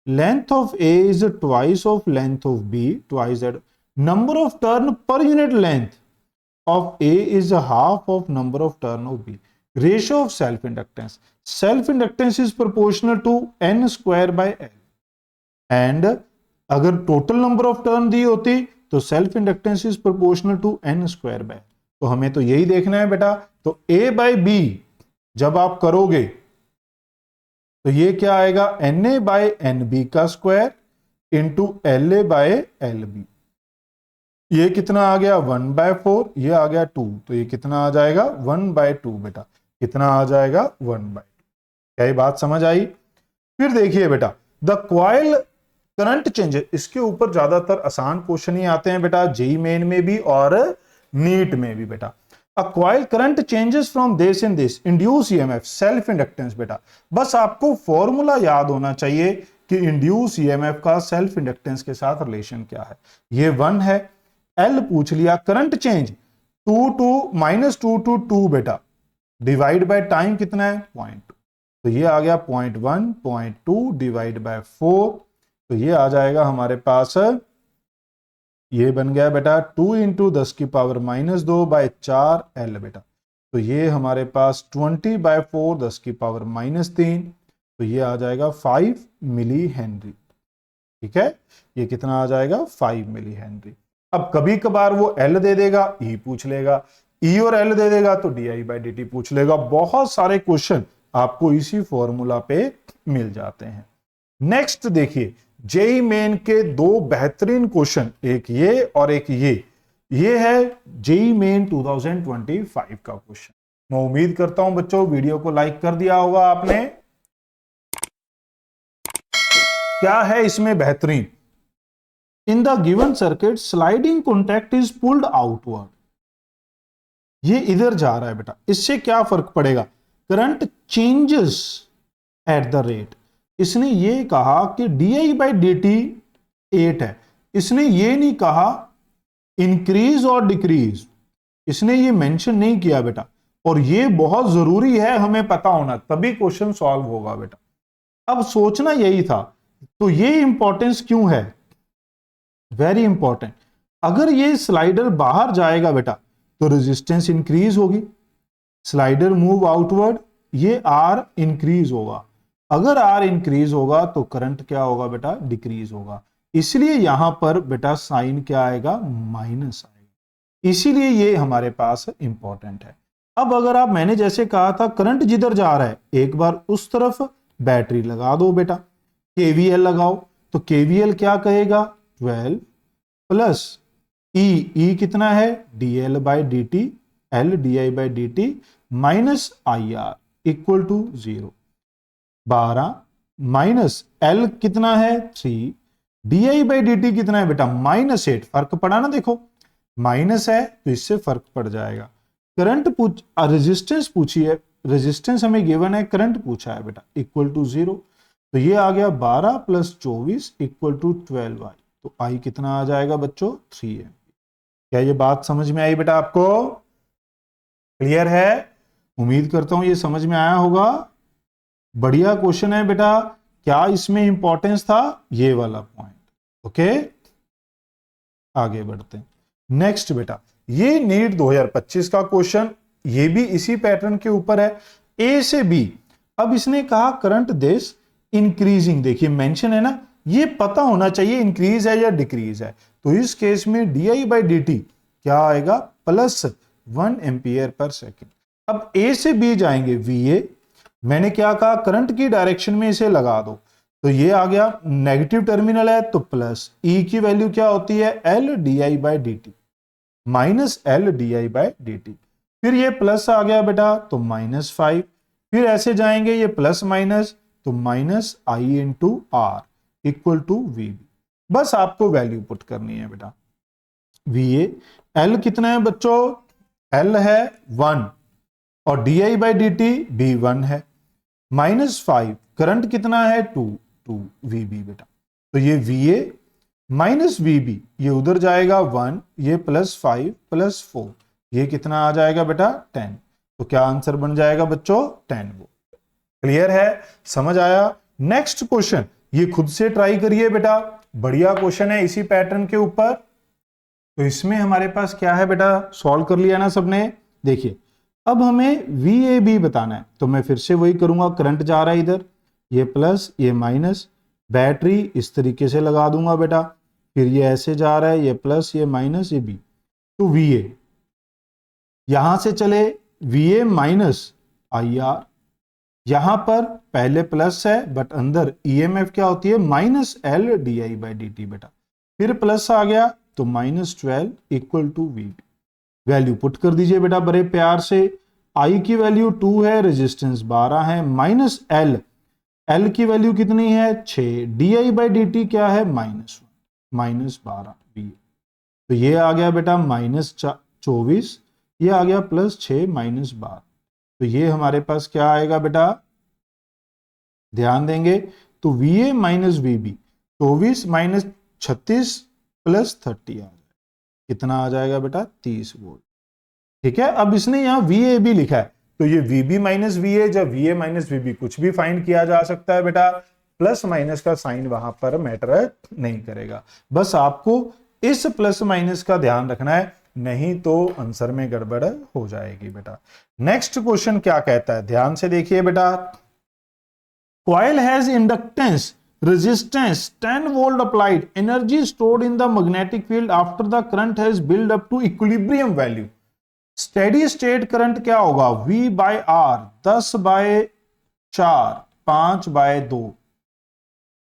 Length of a is twice of length of b, twice that. Number of turn per unit length of A is half of number of turn of B. Ratio of self inductance. Self inductance is proportional to n square by L. And अगर total number of turn दी होती तो self inductance is proportional to n square by L. तो हमें तो यही देखना है बेटा। तो A by B जब आप करोगे तो ये क्या आएगा? NA by NB का square into LA by LB। ये कितना आ गया? 1/4, ये आ गया 2, तो ये कितना आ जाएगा? 1/2 बेटा। कितना आ जाएगा? 1/2। क्या ये बात समझ आई? फिर देखिए बेटा द कॉइल करंट चेंजेस, इसके ऊपर ज्यादातर आसान क्वेश्चन ही आते हैं बेटा, जेई मेन में भी और नीट में भी बेटा। A coil current changes from this in this induce EMF self inductance बेटा, बस आपको फॉर्मूला याद होना चाहिए कि इंड्यूस ईएमएफ का सेल्फ इंडक्टेंस के साथ रिलेशन क्या है। ये 1 है, एल पूछ लिया, करंट चेंज 2 टू -2 टू 2 बेटा, डिवाइड बाय टाइम कितना है 0.2, तो ये आ गया 0.1 0.2 डिवाइड बाय 4, तो ये आ जाएगा हमारे पास, ये बन गया बेटा 2 इंटू 10 की पावर -2 बाय 4 एल बेटा, तो ये हमारे पास 20 बाय 4 10 की पावर -3, तो ये आ जाएगा 5 मिली हेनरी। ठीक है, ये कितना आ जाएगा 5 मिली हेनरी। अब कभी कभार वो एल दे देगा, ई पूछ लेगा, ई और एल दे देगा तो डी बाई डी टी पूछ लेगा। बहुत सारे क्वेश्चन आपको इसी फॉर्मूला पे मिल जाते हैं। नेक्स्ट देखिए जेई मेन के दो बेहतरीन क्वेश्चन, एक ये और एक ये है जेई मेन 2025 का क्वेश्चन। मैं उम्मीद करता हूं बच्चों वीडियो को लाइक कर दिया होगा आपने। क्या है इसमें बेहतरीन, in the given circuit sliding contact is pulled outward, ये इधर जा रहा है बेटा, इससे क्या फर्क पड़ेगा, current changes at the rate. इसने ये कहा कि डी बाई डी टी 8 है, इसने ये नहीं कहा इंक्रीज और डिक्रीज, इसने ये मेंशन नहीं किया बेटा, और ये बहुत जरूरी है हमें पता होना, तभी क्वेश्चन सॉल्व होगा बेटा। अब सोचना यही था, तो ये इंपॉर्टेंस क्यों है, वेरी इंपॉर्टेंट। अगर ये स्लाइडर बाहर जाएगा बेटा तो रेजिस्टेंस इंक्रीज होगी, स्लाइडर मूव आउटवर्ड, ये आर इंक्रीज होगा, अगर आर इंक्रीज होगा तो करंट क्या होगा बेटा, डिक्रीज होगा, इसलिए यहां पर बेटा साइन क्या आएगा, माइनस आएगा, इसीलिए ये हमारे पास इंपॉर्टेंट है। अब अगर आप, मैंने जैसे कहा था करंट जिधर जा रहा है एक बार उस तरफ बैटरी लगा दो बेटा, केवीएल लगाओ, तो केवीएल क्या कहेगा 12 प्लस ई कितना है dl by D T, L D by D T minus I R equal to 0, 12 माइनस एल कितना है 3, डी बाई डी टी कितना है बेटा -8, फर्क पड़ा ना, देखो माइनस है तो इससे फर्क पड़ जाएगा। करंट रेजिस्टेंस पूछी है, रेजिस्टेंस हमें गिवन है, करंट पूछा है बेटा इक्वल टू 0, तो ये आ गया 12 प्लस 24 इक्वल टू 12 आई, तो आई कितना आ जाएगा बच्चों 3 है। क्या ये बात समझ में आई बेटा आपको, क्लियर है, उम्मीद करता हूं ये समझ में आया होगा। बढ़िया क्वेश्चन है बेटा, क्या इसमें इंपॉर्टेंस था, ये वाला पॉइंट। ओके आगे बढ़ते हैं। नेक्स्ट बेटा ये नीट 2025 का क्वेश्चन, ये भी इसी पैटर्न के ऊपर है, ए से बी। अब इसने कहा करंट दिस इंक्रीजिंग, देखिए मेंशन है ना, ये पता होना चाहिए इंक्रीज है या डिक्रीज है, तो इस केस में डी बाई डी टी क्या आएगा +1 एम्पियर पर सेकेंड। अब ए से बी जाएंगे, वीए मैंने क्या कहा करंट की डायरेक्शन में इसे लगा दो, तो ये आ गया नेगेटिव टर्मिनल है तो प्लस, ई की वैल्यू क्या होती है L D by D T minus L D by D T, फिर ये प्लस आ गया बेटा तो -5, फिर ऐसे जाएंगे ये प्लस माइनस तो minus I into R equal to V B, बस आपको वैल्यू पुट करनी है बेटा। वीए एल कितना है बच्चों, एल है 1 और डी बाई डी टी भी 1 है, -5 करंट कितना है 2 वी बी बेटा, तो ये वीए माइनस वी बी, ये उधर जाएगा 1, ये +5 + 4, ये कितना आ जाएगा बेटा 10, तो क्या आंसर बन जाएगा बच्चों 10 वोल्ट। क्लियर है, समझ आया। नेक्स्ट क्वेश्चन ये खुद से ट्राई करिए बेटा, बढ़िया क्वेश्चन है इसी पैटर्न के ऊपर। तो इसमें हमारे पास क्या है बेटा, सॉल्व कर लिया ना सबने। देखिए अब हमें VAB बताना है, तो मैं फिर से वही करूंगा, करंट जा रहा है इधर, ये प्लस ये माइनस, बैटरी इस तरीके से लगा दूंगा बेटा, फिर ये ऐसे जा रहा है, ये प्लस ये माइनस ये B, तो VA यहां से चले VA माइनस IR, यहां पर पहले प्लस है बट अंदर EMF क्या होती है -L D by D T बेटा, फिर प्लस आ गया तो -12 equal to VB, value put कर दीजिए बेटा बड़े प्यार से। I की वैल्यू 2 है, रेजिस्टेंस 12 है, -L, एल की वैल्यू कितनी है 6, di/dt क्या है -1, -12 वी। तो ये आ गया बेटा -24, ये आ गया +6 -12। तो ये हमारे पास क्या आएगा बेटा, ध्यान देंगे तो VA माइनस VB 24 - 36 + 30 आ जाएगा, कितना आ जाएगा बेटा 30 वोल्ट। ठीक है, अब इसने यहां VAB लिखा है तो ये VB माइनस VA या VA माइनस VB कुछ भी फाइंड किया जा सकता है बेटा, प्लस माइनस का साइन वहां पर मैटर नहीं करेगा, बस आपको इस प्लस माइनस का ध्यान रखना है, नहीं तो आंसर में गड़बड़ हो जाएगी बेटा। नेक्स्ट क्वेश्चन क्या कहता है, ध्यान से देखिए बेटा, coil has inductance resistance 10 volt applied, energy stored in the magnetic field after the current has built up to equilibrium value, steady state current क्या होगा V/R 10/4 5/2,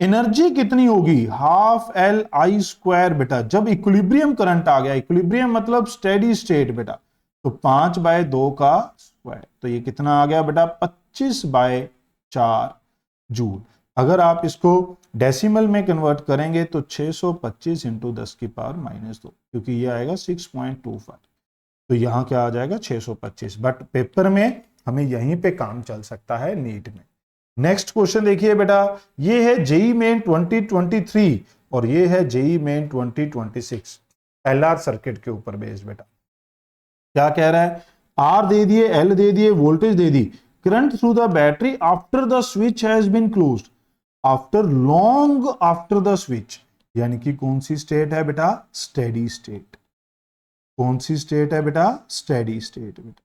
एनर्जी कितनी होगी ½LI² बेटा, जब इक्विलिब्रियम करंट आ गया, इक्विलिब्रियम मतलब स्टेडी स्टेट बेटा, तो 5/2 का स्क्वायर, तो ये कितना आ गया बेटा 25/4 जूल। अगर आप इसको डेसिमल में कन्वर्ट करेंगे तो 625 × 10⁻², क्योंकि ये आएगा 6.25, तो यहां क्या आ जाएगा 625, बट पेपर में हमें यहीं पे काम चल सकता है नीट में। नेक्स्ट क्वेश्चन देखिए बेटा, ये है जेईई मेन 2023 और ये है जेईई मेन 2026 LR सर्किट के ऊपर बेस्ड बेटा। क्या कह रहा है, आर दे दिए, एल दे दिए, वोल्टेज दे दी, current through the battery after the switch has been closed after long after the switch, यानी कि कौन सी स्टेट है बेटा स्टेडी स्टेट, कौन सी स्टेट है बेटा स्टेडी स्टेट बेटा।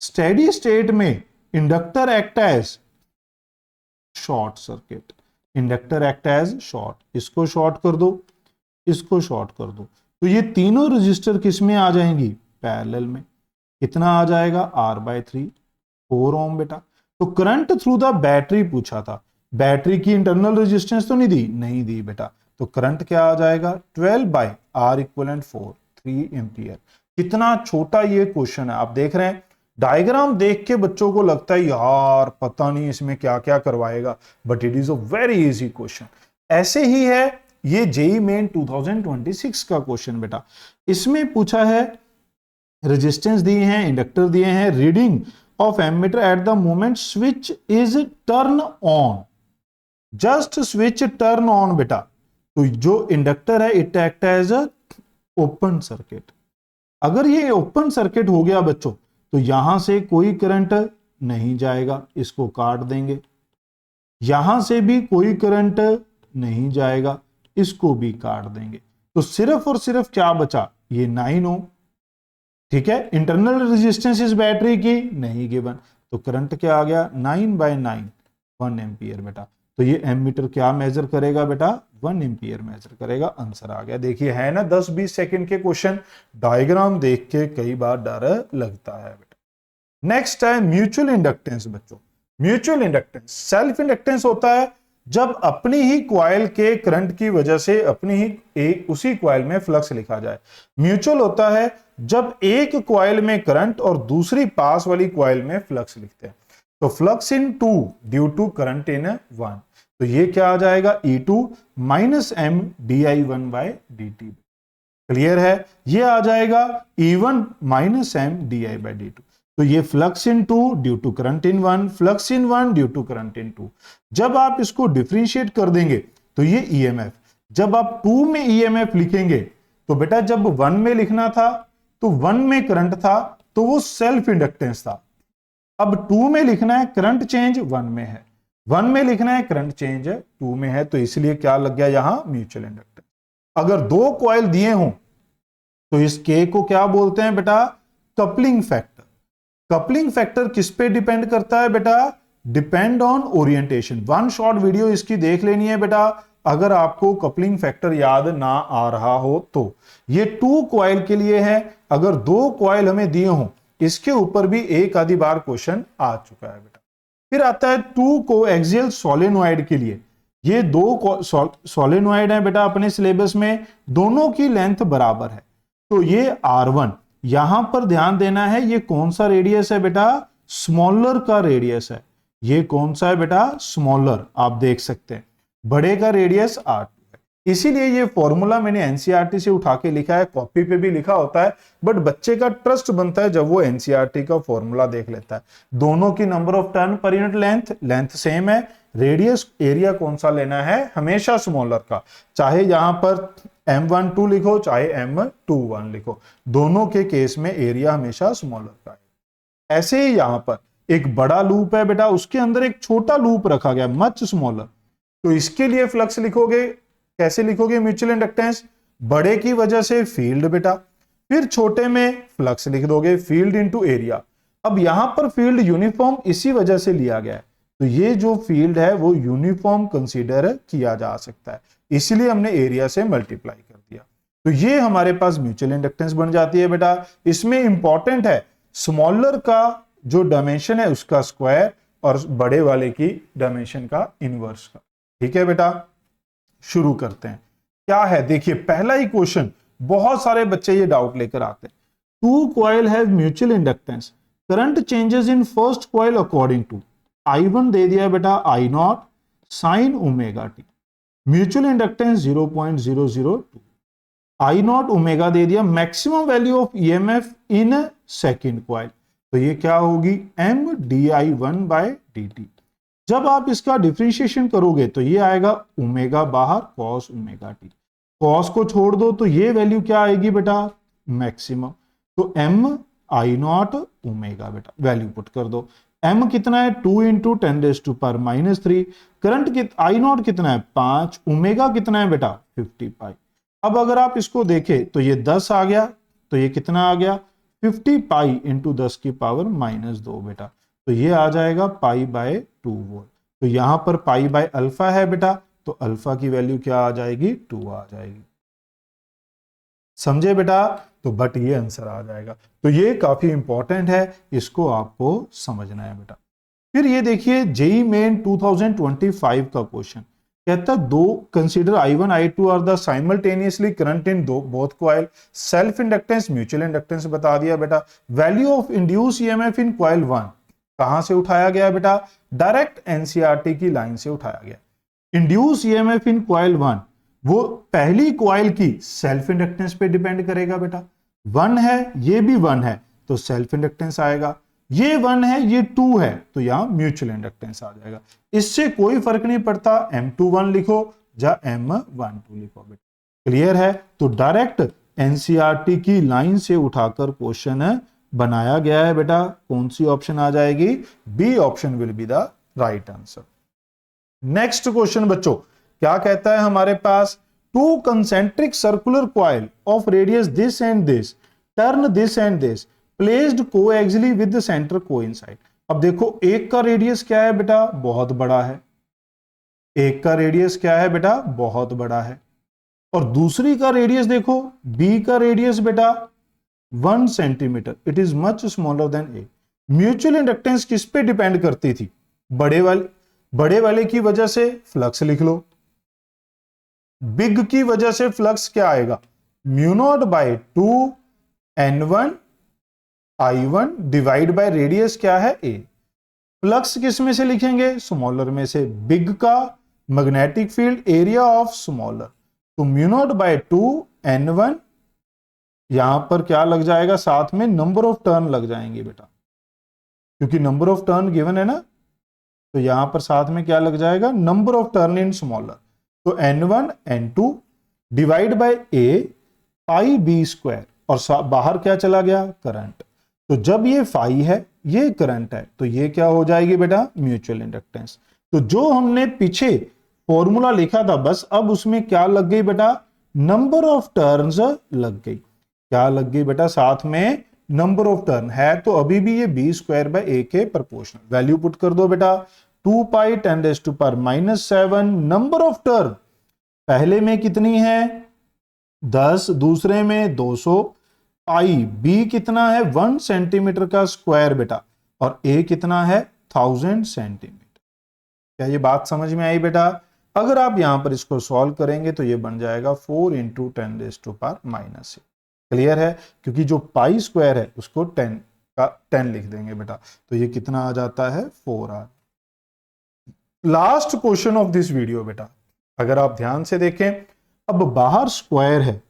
स्टेडी स्टेट में inductor act as short circuit, inductor act as short, इसको शॉर्ट कर दो, इसको शॉर्ट कर दो, तो ये तीनों रजिस्टर किस में आ जाएंगी पैरेलल में, कितना आ जाएगा R/3 4 ओम बेटा। तो करंट थ्रू द बैटरी पूछा था, बैटरी की इंटरनल रेजिस्टेंस तो नहीं दी बेटा, तो करंट क्या आ जाएगा 12/R=4 3 एम्पियर। कितना छोटा ये क्वेश्चन है, आप देख रहे हैं डायग्राम देख के बच्चों को लगता है यार पता नहीं इसमें क्या क्या करवाएगा, but it is a very easy question. ऐसे ही है ये जेईई मेन 2026 का क्वेश्चन बेटा, इसमें पूछा है रेजिस्टेंस दिए हैं, इंडक्टर दिए हैं, reading of ammeter at the moment switch is turn on, just switch turn on बेटा, तो जो इंडक्टर है it act as a open circuit. अगर ये ओपन सर्किट हो गया बच्चों तो यहां से कोई करंट नहीं जाएगा, इसको काट देंगे, यहां से भी कोई करंट नहीं जाएगा, इसको भी काट देंगे, तो सिर्फ और सिर्फ क्या बचा ये 9 ओम। ठीक है, इंटरनल रेजिस्टेंस इस बैटरी की नहीं गिवन, तो करंट क्या आ गया 9/9 1 एम्पियर बेटा। तो ये एमीटर क्या मेजर करेगा बेटा 1 एम्पियर मेजर करेगा, आंसर आ गया। देखिए है ना 10-20 सेकंड के क्वेश्चन, डायग्राम देख के कई बार डर लगता है बेटा। नेक्स्ट है म्यूचुअल इंडक्टेंस बच्चों। म्यूचुअल इंडक्टेंस सेल्फ इंडक्टेंस होता है जब अपनी ही कॉइल के करंट की वजह से अपनी ही उसी कॉइल में फ्लक्स लिखा जाए। म्यूचुअल होता है जब एक कॉइल में करंट और दूसरी पास वाली कॉइल में फ्लक्स लिखते हैं। तो flux in 2 due to current in 1, तो ये क्या आ जाएगा E2 - M di1/dt। क्लियर है, ये आ जाएगा E1 - M di/dt। तो ये flux in 2 due to current in 1, flux in 1 due to current in 2। जब आप इसको डिफरेंशिएट कर देंगे तो ये EMF, जब आप 2 में EMF लिखेंगे तो बेटा जब 1 में लिखना था तो 1 में करंट था तो वो सेल्फ इंडक्टेंस था, अब 2 में लिखना है करंट चेंज 1 में है, 1 में लिखना है करंट चेंज 2 में है, तो इसलिए क्या लग गया यहां म्यूचुअल इंडक्टेंस। अगर 2 कॉइल दिए हों तो इस K को क्या बोलते हैं बेटा कपलिंग फैक्टर। कपलिंग फैक्टर किस पे डिपेंड करता है बेटा, depend on orientation. One short video इसकी देख लेनी है बेटा अगर आपको कपलिंग फैक्टर याद ना आ रहा हो तो। ये 2 कॉइल के लिए है, अगर 2 कॉइल हमें दिए हों इसके ऊपर भी एक आधी बार क्वेश्चन आ चुका है बेटा। फिर आता है 2 कोएक्सियल सोलेनॉइड के लिए। ये 2 सोलेनॉइड है बेटा अपने सिलेबस में, दोनों की लेंथ बराबर है, तो ये R1। यहां पर ध्यान देना है ये कौन सा रेडियस है बेटा, स्मॉलर का रेडियस है, ये कौन सा है बेटा, स्मॉलर, आप देख सकते हैं बड़े का रेडियस R2 है। इसीलिए ये फॉर्मूला मैंने एनसीईआरटी से उठा के लिखा है, कॉपी पे भी लिखा होता है, बट बच्चे का ट्रस्ट बनता है जब वो एनसीईआरटी का फॉर्मूला देख लेता है। दोनों की number of turn per unit length same है, रेडियस एरिया कौन सा लेना है, हमेशा स्मॉलर का, चाहे यहां पर M12 लिखो चाहे M21 लिखो, दोनों के केस में एरिया हमेशा स्मॉलर का है। ऐसे ही यहां पर एक बड़ा लूप है बेटा, उसके अंदर एक छोटा लूप रखा गया मच स्मॉलर, तो इसके लिए फ्लक्स लिखोगे, कैसे लिखोगे, म्यूचुअल इंडक्टेंस, बड़े की वजह से फील्ड बेटा, फिर छोटे में फ्लक्स लिख दोगे, फील्ड इनटू एरिया। अब यहां पर फील्ड यूनिफॉर्म इसी वजह से लिया गया है, तो ये जो फील्ड है वो यूनिफॉर्म कंसीडर किया जा सकता है, इसलिए हमने एरिया से मल्टीप्लाई कर दिया। तो ये हमारे पास म्यूचुअल इंडक्टेंस बन जाती है बेटा। इसमें इंपॉर्टेंट है स्मॉलर का जो डायमेंशन है उसका स्क्वायर और बड़े वाले की डायमेंशन का इनवर्स का। ठीक है बेटा, शुरू करते हैं। क्या है देखिए, पहला ही क्वेश्चन, बहुत सारे बच्चे ये डाउट लेकर आते हैं, two coil have mutual inductance, current changes in first coil according to, I1 दे दिया बेटा I0 sine omega t, mutual inductance 0.002, I0 omega दे दिया, maximum value of EMF in second coil, तो ये क्या होगी M di1/dt। जब आप इसका डिफरेंशिएशन करोगे तो ये आएगा ओमेगा बाहर cos ओमेगा टी, cos को छोड़ दो तो ये वैल्यू क्या आएगी बेटा, मैक्सिमम, तो M I0 ओमेगा बेटा वैल्यू पुट कर दो। M कितना है 2 इंटू 10⁻³ करंट I0 कितना है 5, ओमेगा कितना है बेटा 50 पाई। अब अगर आप इसको देखें तो ये 10 आ गया, तो ये कितना आ गया 50 पाई इंटू 10⁻⁻2 बेटा, तो ये आ जाएगा π/2 वोल्ट। तो यहां पर π/अल्फा है बेटा, तो अल्फा की वैल्यू क्या आ जाएगी 2 आ जाएगी, समझे बेटा, तो बट ये आंसर आ जाएगा। तो ये काफी इंपॉर्टेंट है, इसको आपको समझना है बेटा। फिर ये देखिए जेई मेन 2025 का क्वेश्चन कहता है दो consider I1 I2 are the simultaneously current in दो both coil, self inductance mutual inductance बता दिया बेटा, value of induce EMF in coil 1 कहां से उठाया गया बेटा, डायरेक्ट एनसीईआरटी की लाइन से उठाया गया। इंड्यूस ईएमएफ इन कॉइल 1 वो पहली कॉइल की सेल्फ इंडक्टेंस पे डिपेंड करेगा बेटा, 1 है ये भी 1 है तो सेल्फ इंडक्टेंस आएगा, ये 1 है ये 2 है तो यहां म्यूचुअल इंडक्टेंस आ जाएगा। इससे कोई फर्क नहीं पड़ता M21 लिखो या M12 लिखो बेटा, क्लियर है। तो डायरेक्ट एनसीईआरटी की लाइन से उठाकर क्वेश्चन बनाया गया है बेटा, कौन सी ऑप्शन आ जाएगी, b option will be the right answer. Next question बच्चों क्या कहता है हमारे पास, two concentric circular coil of radius this and this turn this and this placed coaxially with the centre coincide. अब देखो एक का रेडियस क्या है बेटा, बहुत बड़ा है, एक का रेडियस क्या है बेटा बहुत बड़ा है, और दूसरी का रेडियस देखो बी का रेडियस बेटा 1 centimetre, it is much smaller than A. Mutual inductance किस पे डिपेंड करती थी, बड़े वाले की वजह से फ्लक्स लिख लो, बिग की वजह से फ्लक्स क्या आएगा μ0/2 n1 I1 divide by radius क्या है a। फ्लक्स किस में से लिखेंगे, स्मॉलर में से, बिग का magnetic field area of smaller, तो μ0/2 n1, यहां पर क्या लग जाएगा साथ में नंबर ऑफ टर्न लग जाएंगे बेटा, क्योंकि नंबर ऑफ टर्न गिवन है ना, तो यहां पर साथ में क्या लग जाएगा number of turn in smaller, तो n1 n2 divide by a pi b square, और बाहर क्या चला गया करंट, तो जब ये फाई है ये करंट है तो ये क्या हो जाएगी बेटा म्यूचुअल इंडक्टेंस। तो जो हमने पीछे फॉर्मूला लिखा था बस अब उसमें क्या लग गई बेटा, नंबर ऑफ टर्न्स लग गई, क्या लग गई बेटा साथ में नंबर ऑफ टर्न है, तो अभी भी ये b² a के प्रोपोर्शनल, वैल्यू पुट कर दो बेटा 2 पाई 10⁻⁻7, नंबर ऑफ टर्न पहले में कितनी है 10, दूसरे में 200, पाई b कितना है 1 सेंटीमीटर का स्क्वायर बेटा, और a कितना है 1000 सेंटीमीटर। क्या ये बात समझ में आई बेटा, अगर आप यहां पर इसको सॉल्व करेंगे तो ये बन जाएगा 4 इंटू 10⁻⁻6, क्लियर है, क्योंकि जो पाई स्क्वायर है उसको 10 का 10 लिख देंगे बेटा, तो ये कितना आ जाता है 4 आ। Last question of this video बेटा, अगर आप ध्यान से देखें, अब बाहर स्क्वायर है,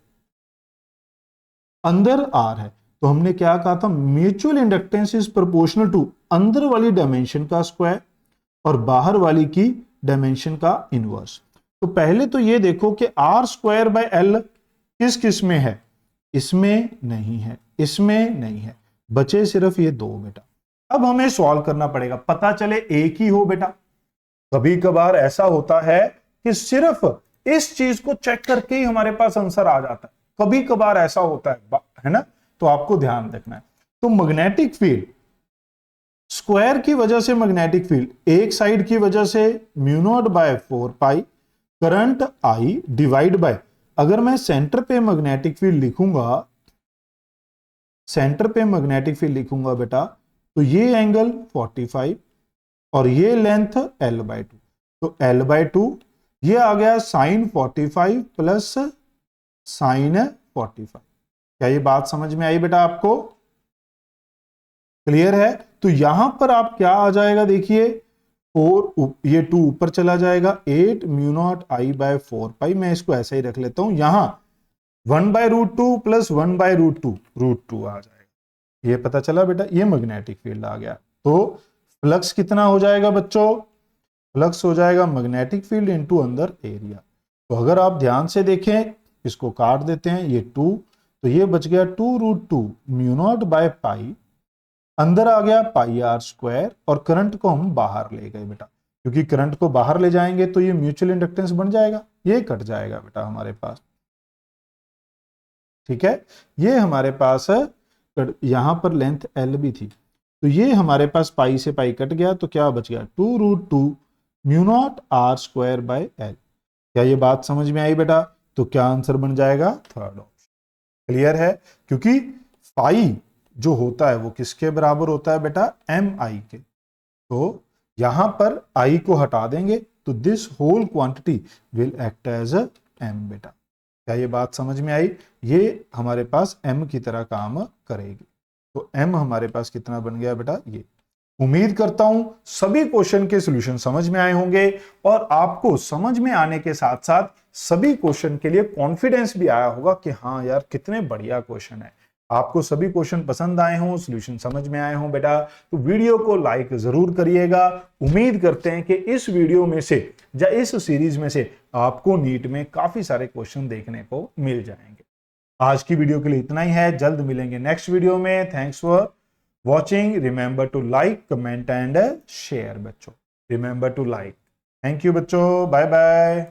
अंदर आर है, तो हमने क्या कहा था, mutual inductance is proportional to अंदर वाली डायमेंशन का स्क्वायर और बाहर वाली की डायमेंशन का इनवर्स। तो पहले तो ये देखो कि आर स्क्वायर बाय एल किस किस में है, इसमें नहीं है, इसमें नहीं है, बचे सिर्फ ये दो बेटा। अब हमें सॉल्व करना पड़ेगा, पता चले एक ही हो बेटा। कभी कभार ऐसा होता है कि सिर्फ इस चीज को चेक करके ही हमारे पास आंसर आ जाता है, कभी कभार ऐसा होता है ना, तो आपको ध्यान रखना है। तो मैग्नेटिक फील्ड स्क्वायर की वजह से, मैग्नेटिक फील्ड एक साइड की वजह से mu naught by 4 pi, current I divide by, अगर मैं सेंटर पे मैग्नेटिक फील्ड लिखूंगा, सेंटर पे मैग्नेटिक फील्ड लिखूंगा बेटा, तो ये एंगल 45 और ये लेंथ l/2, तो l/2 ये आ गया साइन 45 प्लस साइन 45। क्या ये बात समझ में आई बेटा आपको? क्लियर है? तो यहां पर आप क्या आ जाएगा, देखिए 4, ये 2 ऊपर चला जाएगा, 8 म्यू नॉट आई बाय 4 पाई, मैं इसको ऐसे ही रख लेता हूं, यहां 1/√2 प्लस 1/√2 √2 आ जाएगा। ये पता चला बेटा, ये मैग्नेटिक फील्ड आ गया। तो फ्लक्स कितना हो जाएगा बच्चों? फ्लक्स हो जाएगा मैग्नेटिक फील्ड इनटू अंदर एरिया। तो अगर आप ध्यान से देखें, इसको काट देते हैं, ये 2, तो ये बच गया 2√2 म्यू नॉट बाय पाई, अंदर आ गया पाई आर स्क्वायर, और करंट को हम बाहर ले गए बेटा, क्योंकि करंट को बाहर ले जाएंगे तो ये म्यूचुअल इंडक्टेंस बन जाएगा, ये कट जाएगा बेटा हमारे पास। ठीक है, ये हमारे पास यहां पर लेंथ एल भी थी, तो ये हमारे पास पाई से पाई कट गया, तो क्या बच गया 2√2 mu naught R square by L. क्या ये बात समझ में आई बेटा? तो क्या आंसर बन जाएगा? Third option. क्लियर है? क्योंकि पाई जो होता है वो किसके बराबर होता है बेटा? एम आई के। तो यहां पर आई को हटा देंगे तो this whole quantity will act as M बेटा। क्या ये बात समझ में आई? ये हमारे पास एम की तरह काम करेगी। तो एम हमारे पास कितना बन गया बेटा? ये। उम्मीद करता हूं सभी क्वेश्चन के सॉल्यूशन समझ में आए होंगे, और आपको समझ में आने के साथ साथ सभी क्वेश्चन के लिए कॉन्फिडेंस भी आया होगा कि हाँ यार कितने बढ़िया क्वेश्चन है। आपको सभी क्वेश्चन पसंद आए हों, सॉल्यूशन समझ में आए हों बेटा, तो वीडियो को लाइक जरूर करिएगा। उम्मीद करते हैं कि इस वीडियो में से या इस सीरीज में से आपको नीट में काफी सारे क्वेश्चन देखने को मिल जाएंगे। आज की वीडियो के लिए इतना ही है, जल्द मिलेंगे नेक्स्ट वीडियो में। Thanks for watching. Remember to like, comment and share बच्चों। Remember to like. Thank you बच्चों, बाय बाय।